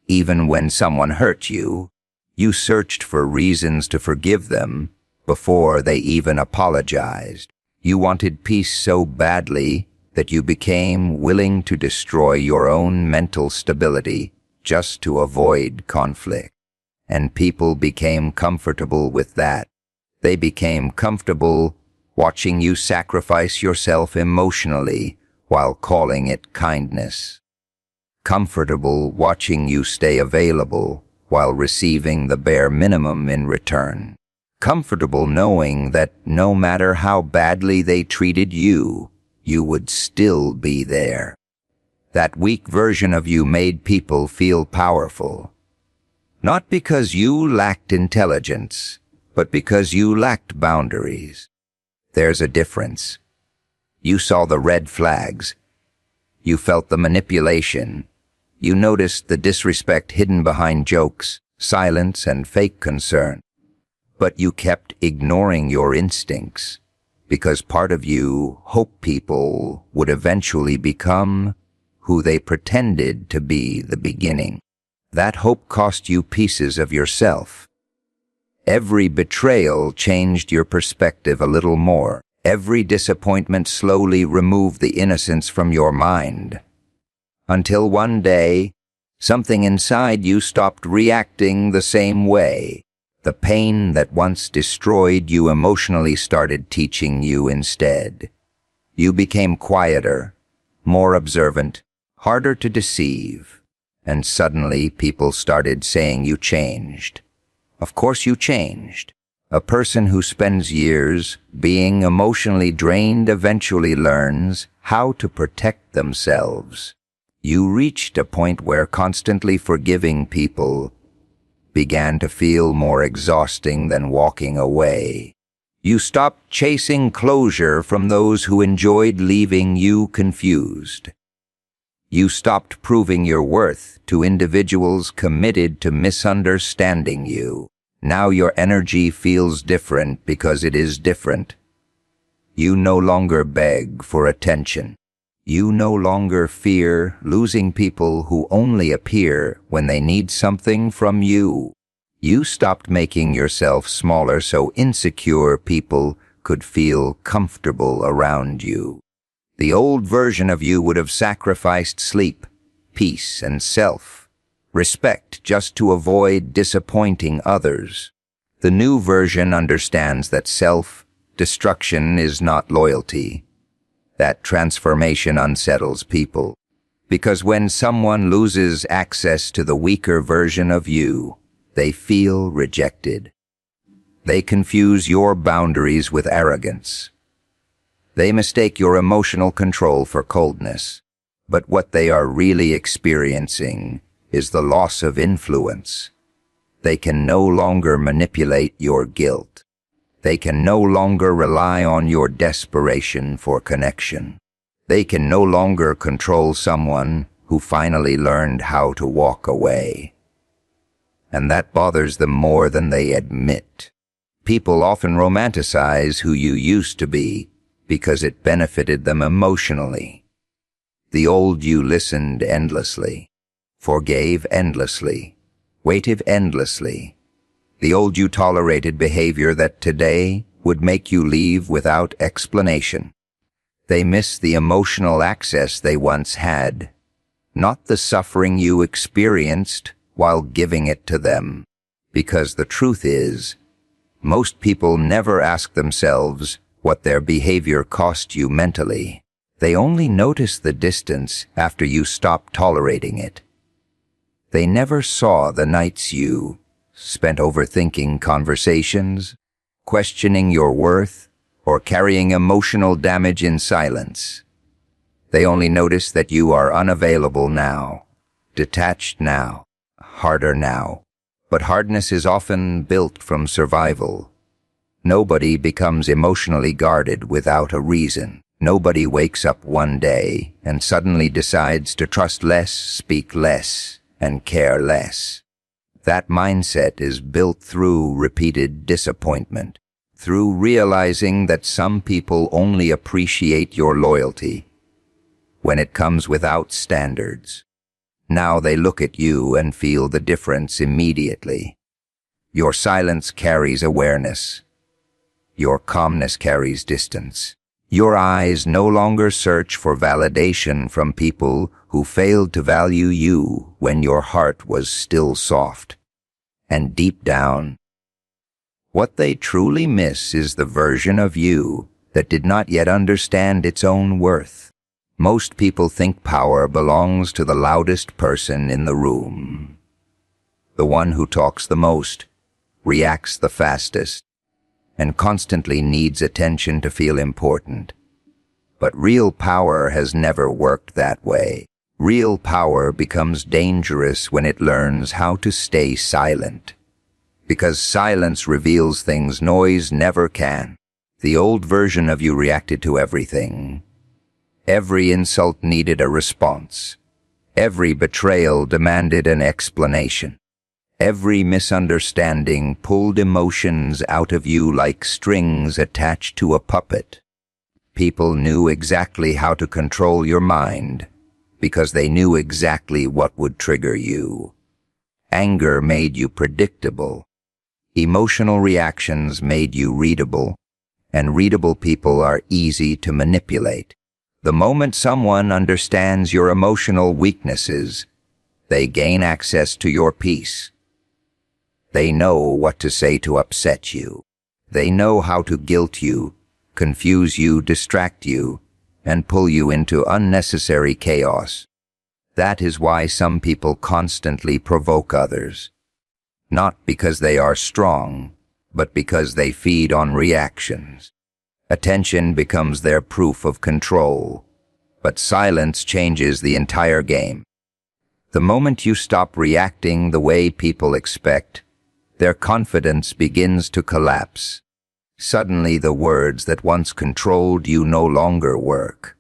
Even when someone hurt you, you searched for reasons to forgive them before they even apologized. You wanted peace so badly that you became willing to destroy your own mental stability just to avoid conflict. And people became comfortable with that. They became comfortable watching you sacrifice yourself emotionally while calling it kindness. Comfortable watching you stay available while receiving the bare minimum in return. Comfortable knowing that no matter how badly they treated you, you would still be there. That weak version of you made people feel powerful. Not because you lacked intelligence, but because you lacked boundaries. There's a difference. You saw the red flags. You felt the manipulation. You noticed the disrespect hidden behind jokes, silence, and fake concern. But you kept ignoring your instincts, because part of you hoped people would eventually become who they pretended to be the beginning. That hope cost you pieces of yourself. Every betrayal changed your perspective a little more. Every disappointment slowly removed the innocence from your mind. Until one day, something inside you stopped reacting the same way. The pain that once destroyed you emotionally started teaching you instead. You became quieter, more observant, harder to deceive, and suddenly people started saying you changed. Of course you changed. A person who spends years being emotionally drained eventually learns how to protect themselves. You reached a point where constantly forgiving people began to feel more exhausting than walking away. You stopped chasing closure from those who enjoyed leaving you confused. You stopped proving your worth to individuals committed to misunderstanding you. Now your energy feels different because it is different. You no longer beg for attention. You no longer fear losing people who only appear when they need something from you. You stopped making yourself smaller so insecure people could feel comfortable around you. The old version of you would have sacrificed sleep, peace, and self-respect just to avoid disappointing others. The new version understands that self-destruction is not loyalty. That transformation unsettles people. Because when someone loses access to the weaker version of you, they feel rejected. They confuse your boundaries with arrogance. They mistake your emotional control for coldness. But what they are really experiencing is the loss of influence. They can no longer manipulate your guilt. They can no longer rely on your desperation for connection. They can no longer control someone who finally learned how to walk away. And that bothers them more than they admit. People often romanticize who you used to be because it benefited them emotionally. The old you listened endlessly, forgave endlessly, waited endlessly. The old you tolerated behavior that today would make you leave without explanation. They miss the emotional access they once had, not the suffering you experienced while giving it to them. Because the truth is, most people never ask themselves what their behavior cost you mentally. They only notice the distance after you stop tolerating it. They never saw the nights you spent overthinking conversations, questioning your worth, or carrying emotional damage in silence. They only notice that you are unavailable now, detached now, harder now. But hardness is often built from survival. Nobody becomes emotionally guarded without a reason. Nobody wakes up one day and suddenly decides to trust less, speak less, and care less. That mindset is built through repeated disappointment, through realizing that some people only appreciate your loyalty when it comes without standards. Now they look at you and feel the difference immediately. Your silence carries awareness. Your calmness carries distance. Your eyes no longer search for validation from people who failed to value you when your heart was still soft. And deep down, what they truly miss is the version of you that did not yet understand its own worth. Most people think power belongs to the loudest person in the room, the one who talks the most, reacts the fastest, and constantly needs attention to feel important. But real power has never worked that way. Real power becomes dangerous when it learns how to stay silent, because silence reveals things noise never can. The old version of you reacted to everything. Every insult needed a response. Every betrayal demanded an explanation. Every misunderstanding pulled emotions out of you like strings attached to a puppet. People knew exactly how to control your mind because they knew exactly what would trigger you. Anger made you predictable. Emotional reactions made you readable, and readable people are easy to manipulate. The moment someone understands your emotional weaknesses, they gain access to your peace. They know what to say to upset you. They know how to guilt you, confuse you, distract you, and pull you into unnecessary chaos. That is why some people constantly provoke others. Not because they are strong, but because they feed on reactions. Attention becomes their proof of control, but silence changes the entire game. The moment you stop reacting the way people expect, their confidence begins to collapse. Suddenly, the words that once controlled you no longer work.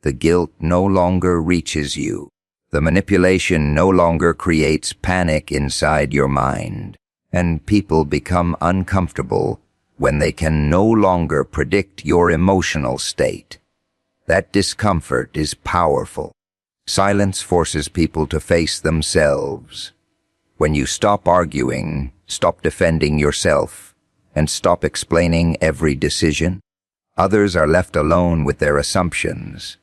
The guilt no longer reaches you. The manipulation no longer creates panic inside your mind, and people become uncomfortable when they can no longer predict your emotional state. That discomfort is powerful. Silence forces people to face themselves. When you stop arguing, stop defending yourself, and stop explaining every decision, others are left alone with their assumptions.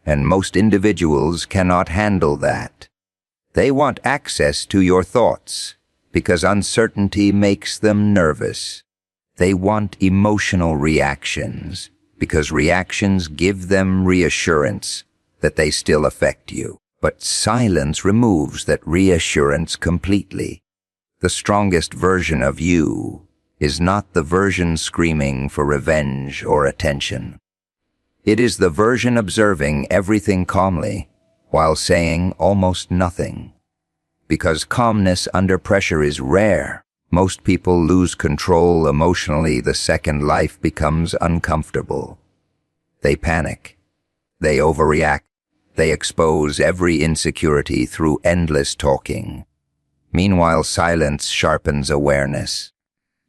And most individuals cannot handle that. They want access to your thoughts because uncertainty makes them nervous. They want emotional reactions because reactions give them reassurance that they still affect you. But silence removes that reassurance completely. The strongest version of you is not the version screaming for revenge or attention. It is the version observing everything calmly while saying almost nothing. Because calmness under pressure is rare, most people lose control emotionally the second life becomes uncomfortable. They panic. They overreact. They expose every insecurity through endless talking. Meanwhile, silence sharpens awareness.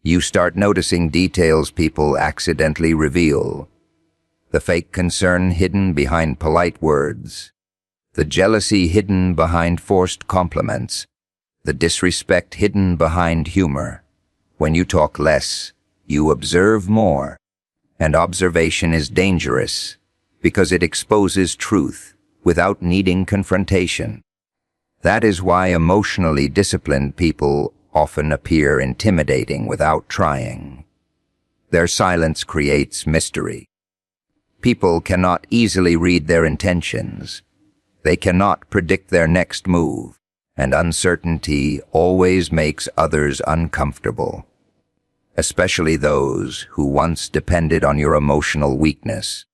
You start noticing details people accidentally reveal. The fake concern hidden behind polite words. The jealousy hidden behind forced compliments. The disrespect hidden behind humor. When you talk less, you observe more. And observation is dangerous because it exposes truth without needing confrontation. That is why emotionally disciplined people often appear intimidating without trying. Their silence creates mystery. People cannot easily read their intentions. They cannot predict their next move, and uncertainty always makes others uncomfortable, especially those who once depended on your emotional weakness.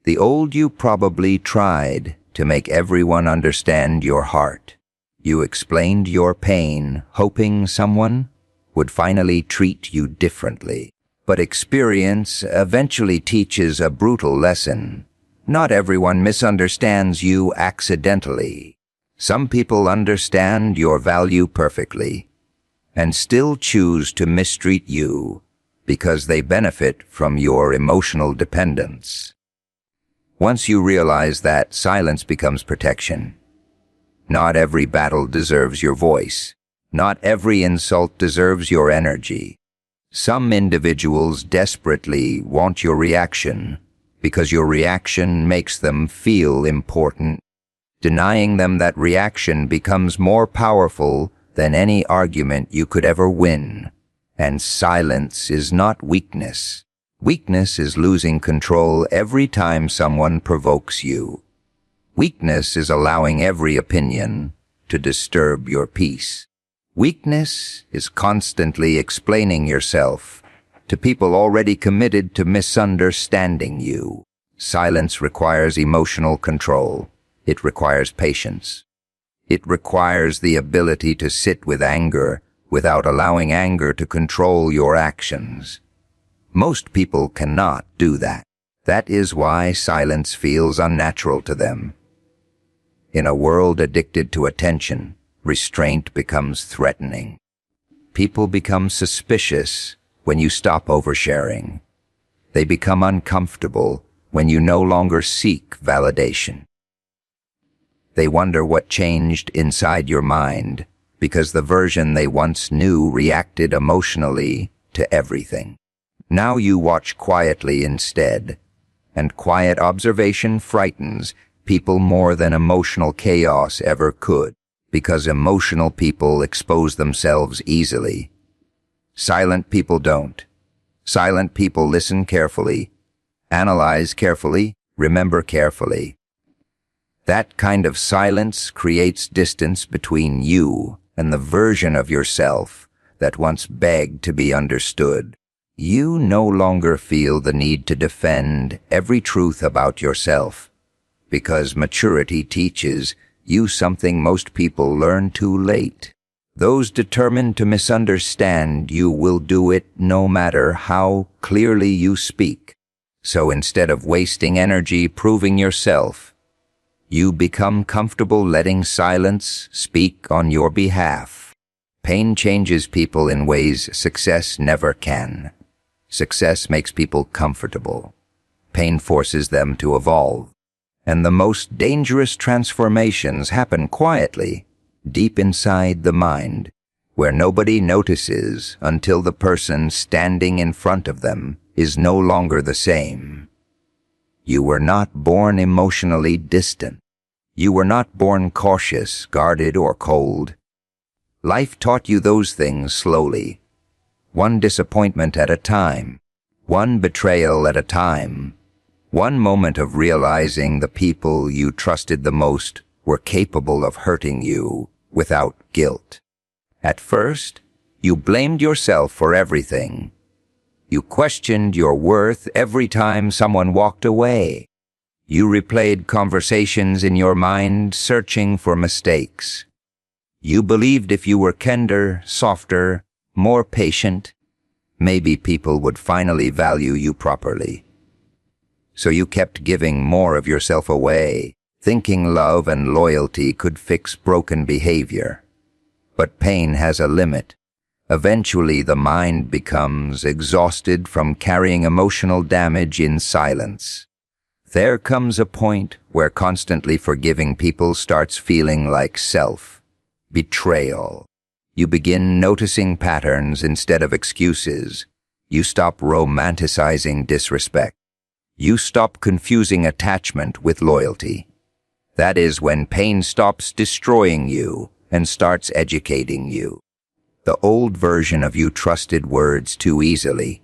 The old you probably tried to make everyone understand your heart. You explained your pain, hoping someone would finally treat you differently. But experience eventually teaches a brutal lesson. Not everyone misunderstands you accidentally. Some people understand your value perfectly and still choose to mistreat you because they benefit from your emotional dependence. Once you realize that, silence becomes protection. Not every battle deserves your voice. Not every insult deserves your energy. Some individuals desperately want your reaction because your reaction makes them feel important. Denying them that reaction becomes more powerful than any argument you could ever win. And silence is not weakness. Weakness is losing control every time someone provokes you. Weakness is allowing every opinion to disturb your peace. Weakness is constantly explaining yourself to people already committed to misunderstanding you. Silence requires emotional control. It requires patience. It requires the ability to sit with anger without allowing anger to control your actions. Most people cannot do that. That is why silence feels unnatural to them. In a world addicted to attention, restraint becomes threatening. People become suspicious when you stop oversharing. They become uncomfortable when you no longer seek validation. They wonder what changed inside your mind because the version they once knew reacted emotionally to everything. Now you watch quietly instead, and quiet observation frightens people more than emotional chaos ever could, because emotional people expose themselves easily. Silent people don't. Silent people listen carefully, analyze carefully, remember carefully. That kind of silence creates distance between you and the version of yourself that once begged to be understood. You no longer feel the need to defend every truth about yourself, because maturity teaches you something most people learn too late. Those determined to misunderstand you will do it no matter how clearly you speak. So instead of wasting energy proving yourself, you become comfortable letting silence speak on your behalf. Pain changes people in ways success never can. Success makes people comfortable. Pain forces them to evolve. And the most dangerous transformations happen quietly, deep inside the mind, where nobody notices until the person standing in front of them is no longer the same. You were not born emotionally distant. You were not born cautious, guarded, or cold. Life taught you those things slowly, one disappointment at a time, one betrayal at a time, one moment of realizing the people you trusted the most were capable of hurting you without guilt. At first, you blamed yourself for everything. You questioned your worth every time someone walked away. You replayed conversations in your mind, searching for mistakes. You believed if you were kinder, softer, more patient, maybe people would finally value you properly. So you kept giving more of yourself away, thinking love and loyalty could fix broken behavior. But pain has a limit. Eventually, the mind becomes exhausted from carrying emotional damage in silence. There comes a point where constantly forgiving people starts feeling like self-betrayal. You begin noticing patterns instead of excuses. You stop romanticizing disrespect. You stop confusing attachment with loyalty. That is when pain stops destroying you and starts educating you. The old version of you trusted words too easily.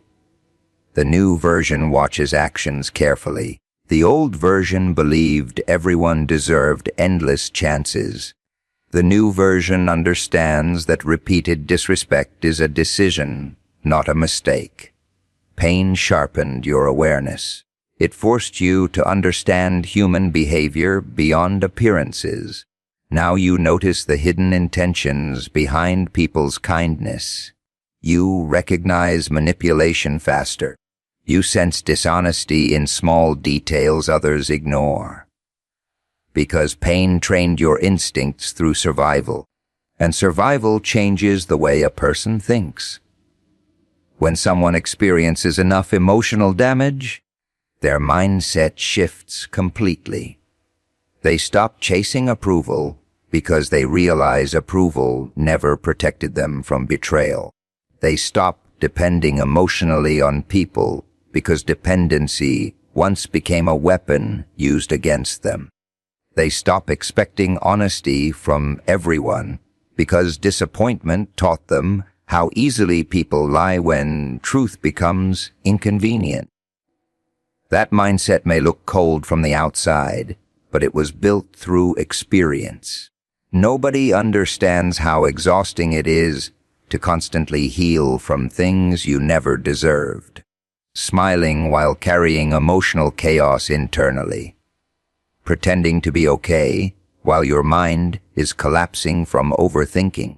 The new version watches actions carefully. The old version believed everyone deserved endless chances. The new version understands that repeated disrespect is a decision, not a mistake. Pain sharpened your awareness. It forced you to understand human behavior beyond appearances. Now you notice the hidden intentions behind people's kindness. You recognize manipulation faster. You sense dishonesty in small details others ignore. Because pain trained your instincts through survival, and survival changes the way a person thinks. When someone experiences enough emotional damage, their mindset shifts completely. They stop chasing approval because they realize approval never protected them from betrayal. They stop depending emotionally on people because dependency once became a weapon used against them. They stop expecting honesty from everyone because disappointment taught them how easily people lie when truth becomes inconvenient. That mindset may look cold from the outside, but it was built through experience. Nobody understands how exhausting it is to constantly heal from things you never deserved. Smiling while carrying emotional chaos internally. Pretending to be okay while your mind is collapsing from overthinking.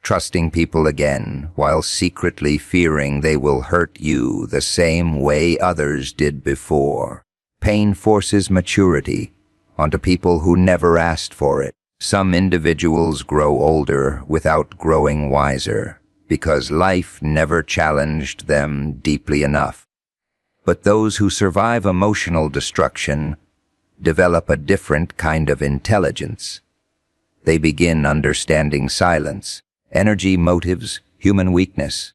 Trusting people again while secretly fearing they will hurt you the same way others did before. Pain forces maturity, onto people who never asked for it. Some individuals grow older without growing wiser, because life never challenged them deeply enough. But those who survive emotional destruction develop a different kind of intelligence. They begin understanding silence, energy, motives, human weakness.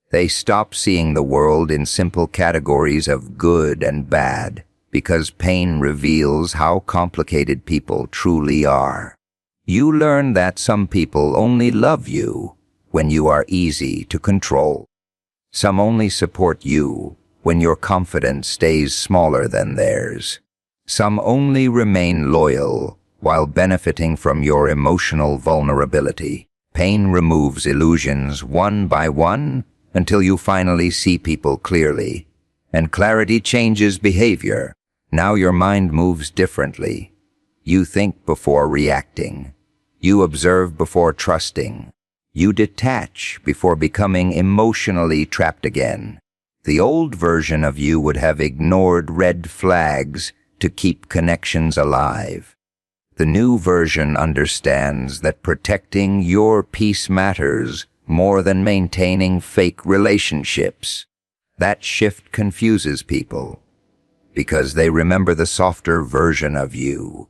They stop seeing the world in simple categories of good and bad, because pain reveals how complicated people truly are. You learn that some people only love you when you are easy to control. Some only support you when your confidence stays smaller than theirs. Some only remain loyal while benefiting from your emotional vulnerability. Pain removes illusions one by one until you finally see people clearly, and clarity changes behavior. Now your mind moves differently. You think before reacting. You observe before trusting. You detach before becoming emotionally trapped again. The old version of you would have ignored red flags to keep connections alive. The new version understands that protecting your peace matters more than maintaining fake relationships. That shift confuses people, because they remember the softer version of you.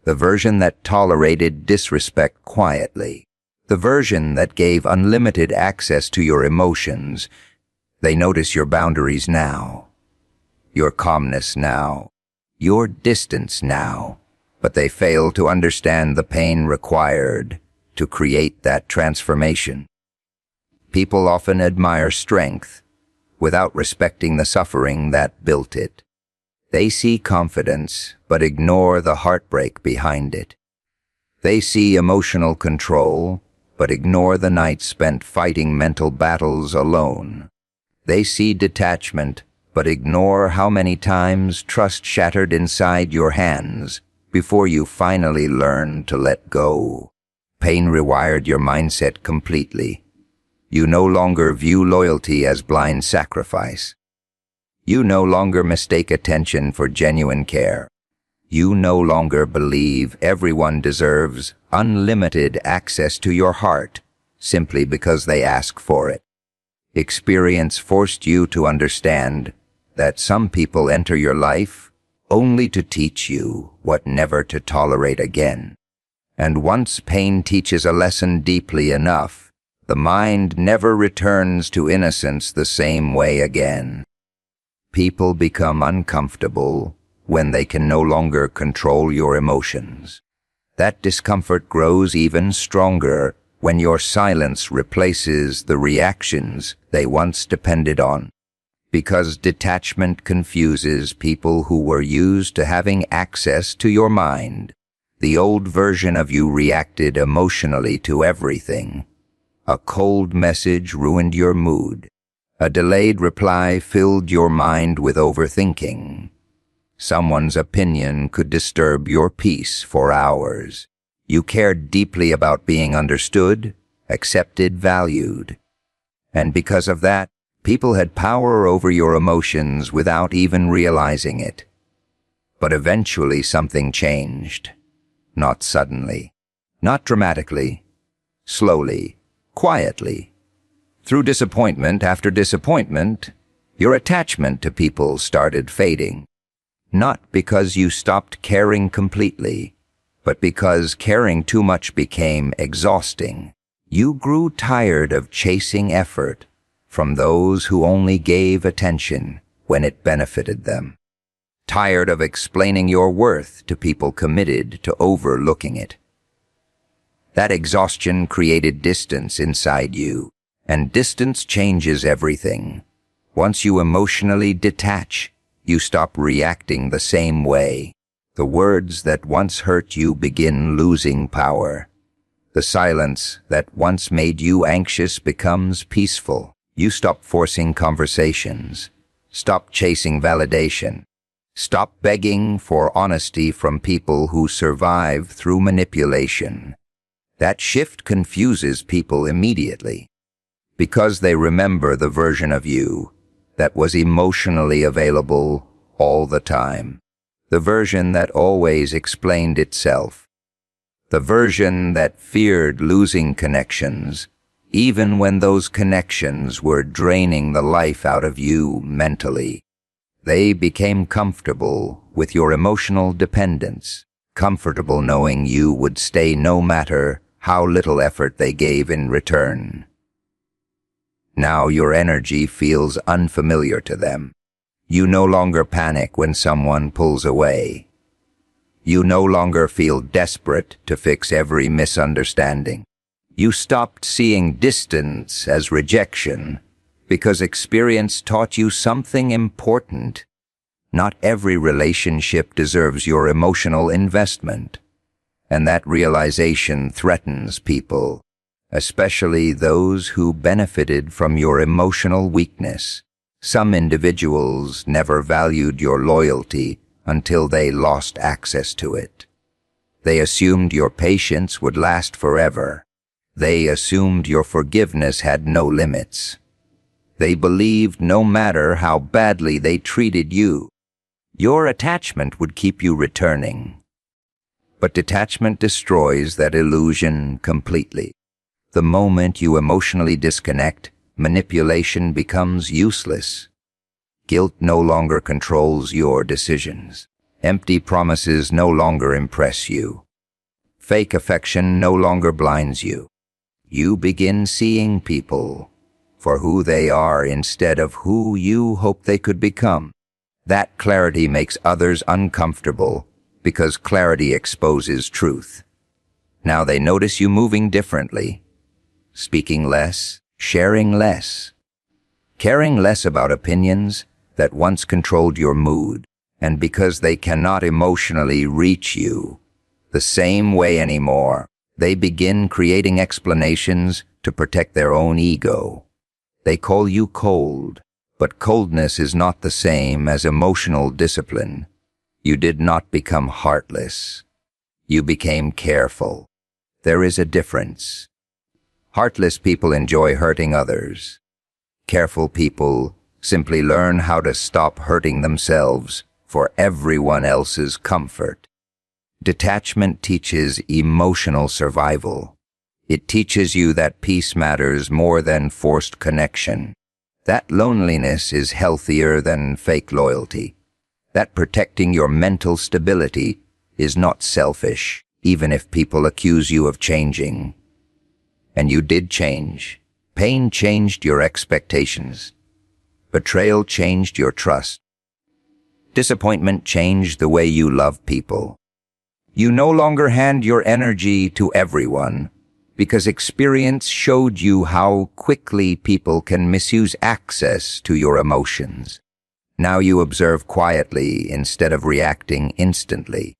The version that tolerated disrespect quietly. The version that gave unlimited access to your emotions. They notice your boundaries now, your calmness now, your distance now, but they fail to understand the pain required to create that transformation. People often admire strength without respecting the suffering that built it. They see confidence, but ignore the heartbreak behind it. They see emotional control, but ignore the nights spent fighting mental battles alone. They see detachment, but ignore how many times trust shattered inside your hands before you finally learn to let go. Pain rewired your mindset completely. You no longer view loyalty as blind sacrifice. You no longer mistake attention for genuine care. You no longer believe everyone deserves unlimited access to your heart simply because they ask for it. Experience forced you to understand that some people enter your life only to teach you what never to tolerate again. And once pain teaches a lesson deeply enough, the mind never returns to innocence the same way again. People become uncomfortable when they can no longer control your emotions. That discomfort grows even stronger when your silence replaces the reactions they once depended on. Because detachment confuses people who were used to having access to your mind. The old version of you reacted emotionally to everything. A cold message ruined your mood. A delayed reply filled your mind with overthinking. Someone's opinion could disturb your peace for hours. You cared deeply about being understood, accepted, valued. And because of that, people had power over your emotions without even realizing it. But eventually something changed. Not suddenly, not dramatically, slowly, quietly. Through disappointment after disappointment, your attachment to people started fading. Not because you stopped caring completely, but because caring too much became exhausting. You grew tired of chasing effort from those who only gave attention when it benefited them. Tired of explaining your worth to people committed to overlooking it. That exhaustion created distance inside you, and distance changes everything. Once you emotionally detach, you stop reacting the same way. The words that once hurt you begin losing power. The silence that once made you anxious becomes peaceful. You stop forcing conversations. Stop chasing validation. Stop begging for honesty from people who survive through manipulation. That shift confuses people immediately, because they remember the version of you that was emotionally available all the time. the version that always explained itself, the version that feared losing connections, even when those connections were draining the life out of you mentally. They became comfortable with your emotional dependence, comfortable knowing you would stay no matter how little effort they gave in return. Now your energy feels unfamiliar to them. You no longer panic when someone pulls away. You no longer feel desperate to fix every misunderstanding. You stopped seeing distance as rejection because experience taught you something important. Not every relationship deserves your emotional investment, and that realization threatens people, especially those who benefited from your emotional weakness. Some individuals never valued your loyalty until they lost access to it. They assumed your patience would last forever. They assumed your forgiveness had no limits. They believed no matter how badly they treated you, your attachment would keep you returning. But detachment destroys that illusion completely. The moment you emotionally disconnect, manipulation becomes useless. Guilt no longer controls your decisions. Empty promises no longer impress you. Fake affection no longer blinds you. You begin seeing people for who they are instead of who you hope they could become. That clarity makes others uncomfortable because clarity exposes truth. Now they notice you moving differently, speaking less, sharing less, caring less about opinions that once controlled your mood, and because they cannot emotionally reach you the same way anymore, they begin creating explanations to protect their own ego. They call you cold, but coldness is not the same as emotional discipline. You did not become heartless. You became careful. There is a difference. Heartless people enjoy hurting others. Careful people simply learn how to stop hurting themselves for everyone else's comfort. Detachment teaches emotional survival. It teaches you that peace matters more than forced connection. That loneliness is healthier than fake loyalty. That protecting your mental stability is not selfish, even if people accuse you of changing. And you did change. Pain changed your expectations. Betrayal changed your trust. Disappointment changed the way you love people. You no longer hand your energy to everyone because experience showed you how quickly people can misuse access to your emotions. Now you observe quietly instead of reacting instantly.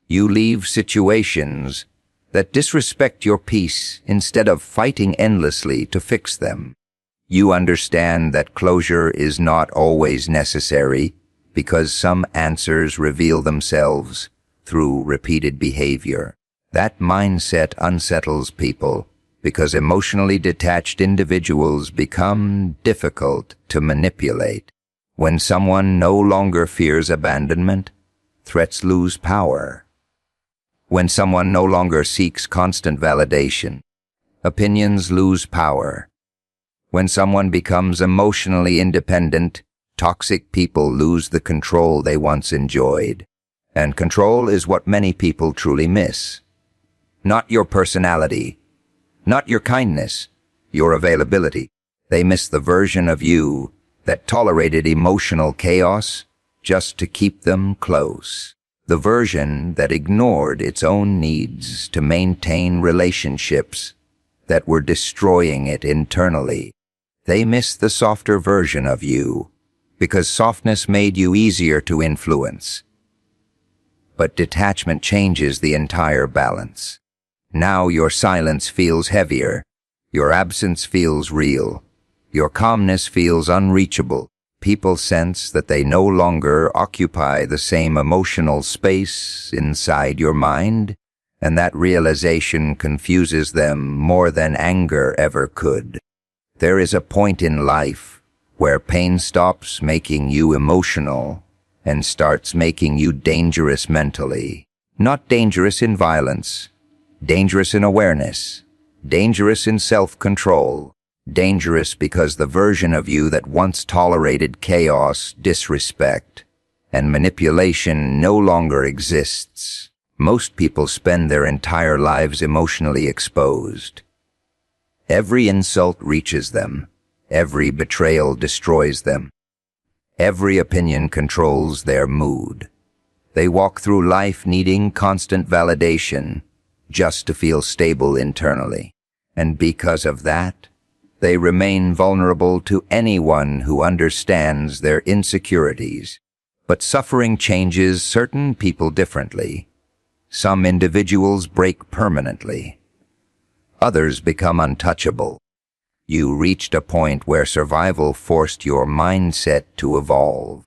You leave situations that disrespect your peace instead of fighting endlessly to fix them. You understand that closure is not always necessary because some answers reveal themselves through repeated behavior. That mindset unsettles people because emotionally detached individuals become difficult to manipulate. When someone no longer fears abandonment, threats lose power. When someone no longer seeks constant validation, opinions lose power. When someone becomes emotionally independent, toxic people lose the control they once enjoyed. And control is what many people truly miss. Not your personality, not your kindness, your availability. They miss the version of you that tolerated emotional chaos just to keep them close. The version that ignored its own needs to maintain relationships that were destroying it internally. They miss the softer version of you because softness made you easier to influence. But detachment changes the entire balance. Now your silence feels heavier, your absence feels real, your calmness feels unreachable. People sense that they no longer occupy the same emotional space inside your mind, and that realization confuses them more than anger ever could. There is a point in life where pain stops making you emotional and starts making you dangerous mentally. Not dangerous in violence, dangerous in awareness, dangerous in self-control, dangerous because the version of you that once tolerated chaos, disrespect, and manipulation no longer exists. Most people spend their entire lives emotionally exposed. Every insult reaches them. Every betrayal destroys them. Every opinion controls their mood. They walk through life needing constant validation just to feel stable internally. And because of that, they remain vulnerable to anyone who understands their insecurities. But suffering changes certain people differently. Some individuals break permanently. Others become untouchable. You reached a point where survival forced your mindset to evolve.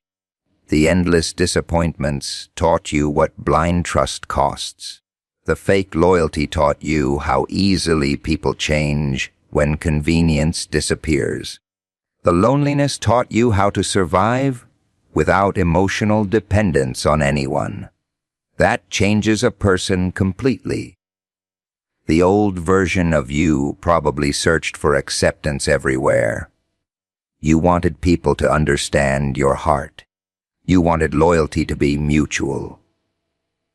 The endless disappointments taught you what blind trust costs. The fake loyalty taught you how easily people change when convenience disappears. The loneliness taught you how to survive without emotional dependence on anyone. That changes a person completely. The old version of you probably searched for acceptance everywhere. You wanted people to understand your heart. You wanted loyalty to be mutual.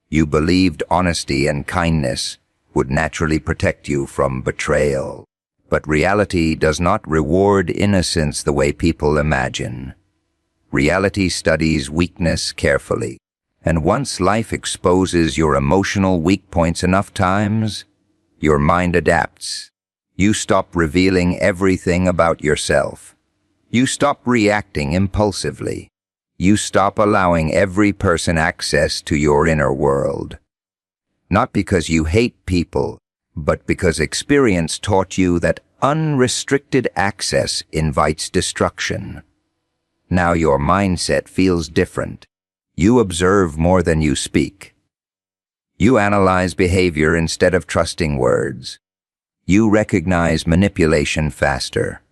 You believed honesty and kindness would naturally protect you from betrayal. But reality does not reward innocence the way people imagine. Reality studies weakness carefully. And once life exposes your emotional weak points enough times, your mind adapts. You stop revealing everything about yourself. You stop reacting impulsively. You stop allowing every person access to your inner world. Not because you hate people, but because experience taught you that unrestricted access invites destruction. Now your mindset feels different. You observe more than you speak. You analyze behavior instead of trusting words. You recognize manipulation faster,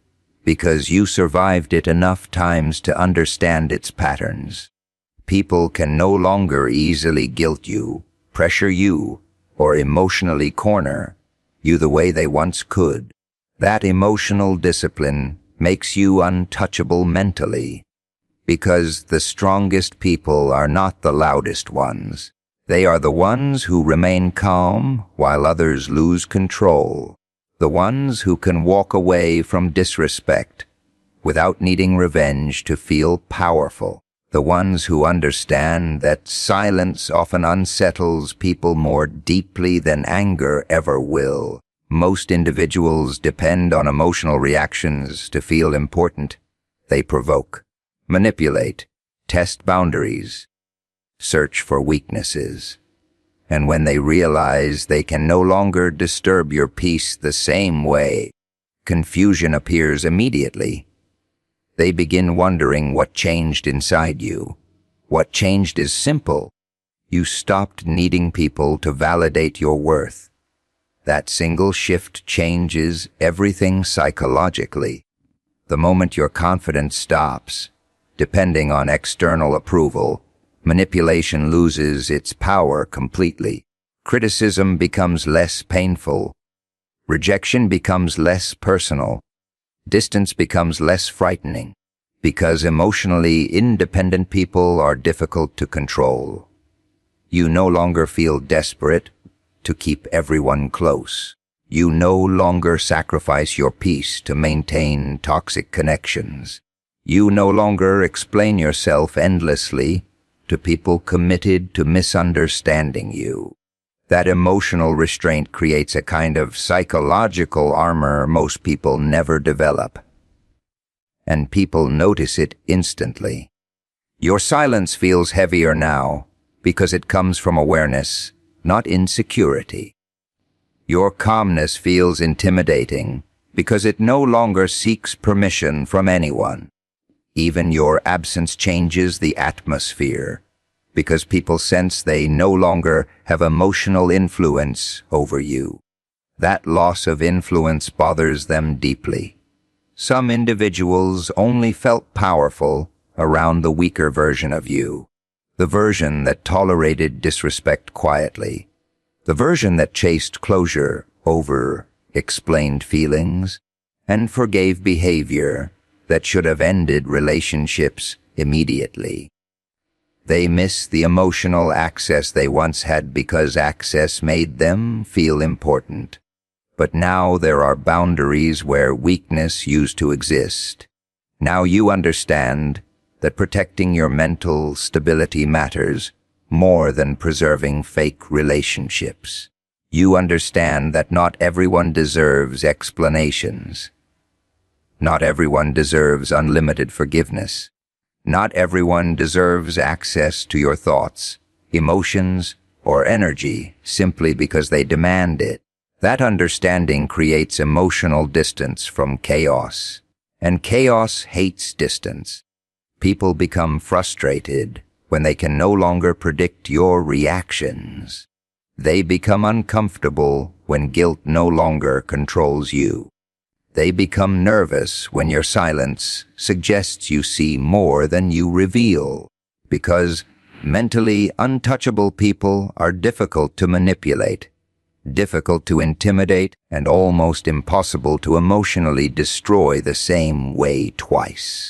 because you survived it enough times to understand its patterns. People can no longer easily guilt you, pressure you, or emotionally corner you the way they once could. That emotional discipline makes you untouchable mentally, because the strongest people are not the loudest ones. They are the ones who remain calm while others lose control. The ones who can walk away from disrespect without needing revenge to feel powerful. The ones who understand that silence often unsettles people more deeply than anger ever will. Most individuals depend on emotional reactions to feel important. They provoke, manipulate, test boundaries, search for weaknesses. And when they realize they can no longer disturb your peace the same way, confusion appears immediately. They begin wondering what changed inside you. What changed is simple. You stopped needing people to validate your worth. That single shift changes everything psychologically. The moment your confidence stops, depending on external approval, manipulation loses its power completely. Criticism becomes less painful. Rejection becomes less personal. Distance becomes less frightening, because emotionally independent people are difficult to control. You no longer feel desperate to keep everyone close. You no longer sacrifice your peace to maintain toxic connections. You no longer explain yourself endlessly to people committed to misunderstanding you. That emotional restraint creates a kind of psychological armor most people never develop. And people notice it instantly. Your silence feels heavier now because it comes from awareness, not insecurity. Your calmness feels intimidating because it no longer seeks permission from anyone. Even your absence changes the atmosphere, because people sense they no longer have emotional influence over you. That loss of influence bothers them deeply. Some individuals only felt powerful around the weaker version of you. The version that tolerated disrespect quietly. The version that chased closure over explained feelings and forgave behavior that should have ended relationships immediately. They miss the emotional access they once had because access made them feel important. But now there are boundaries where weakness used to exist. Now you understand that protecting your mental stability matters more than preserving fake relationships. You understand that not everyone deserves explanations. Not everyone deserves unlimited forgiveness. Not everyone deserves access to your thoughts, emotions, or energy simply because they demand it. That understanding creates emotional distance from chaos, and chaos hates distance. People become frustrated when they can no longer predict your reactions. They become uncomfortable when guilt no longer controls you. They become nervous when your silence suggests you see more than you reveal, because mentally untouchable people are difficult to manipulate, difficult to intimidate, and almost impossible to emotionally destroy the same way twice.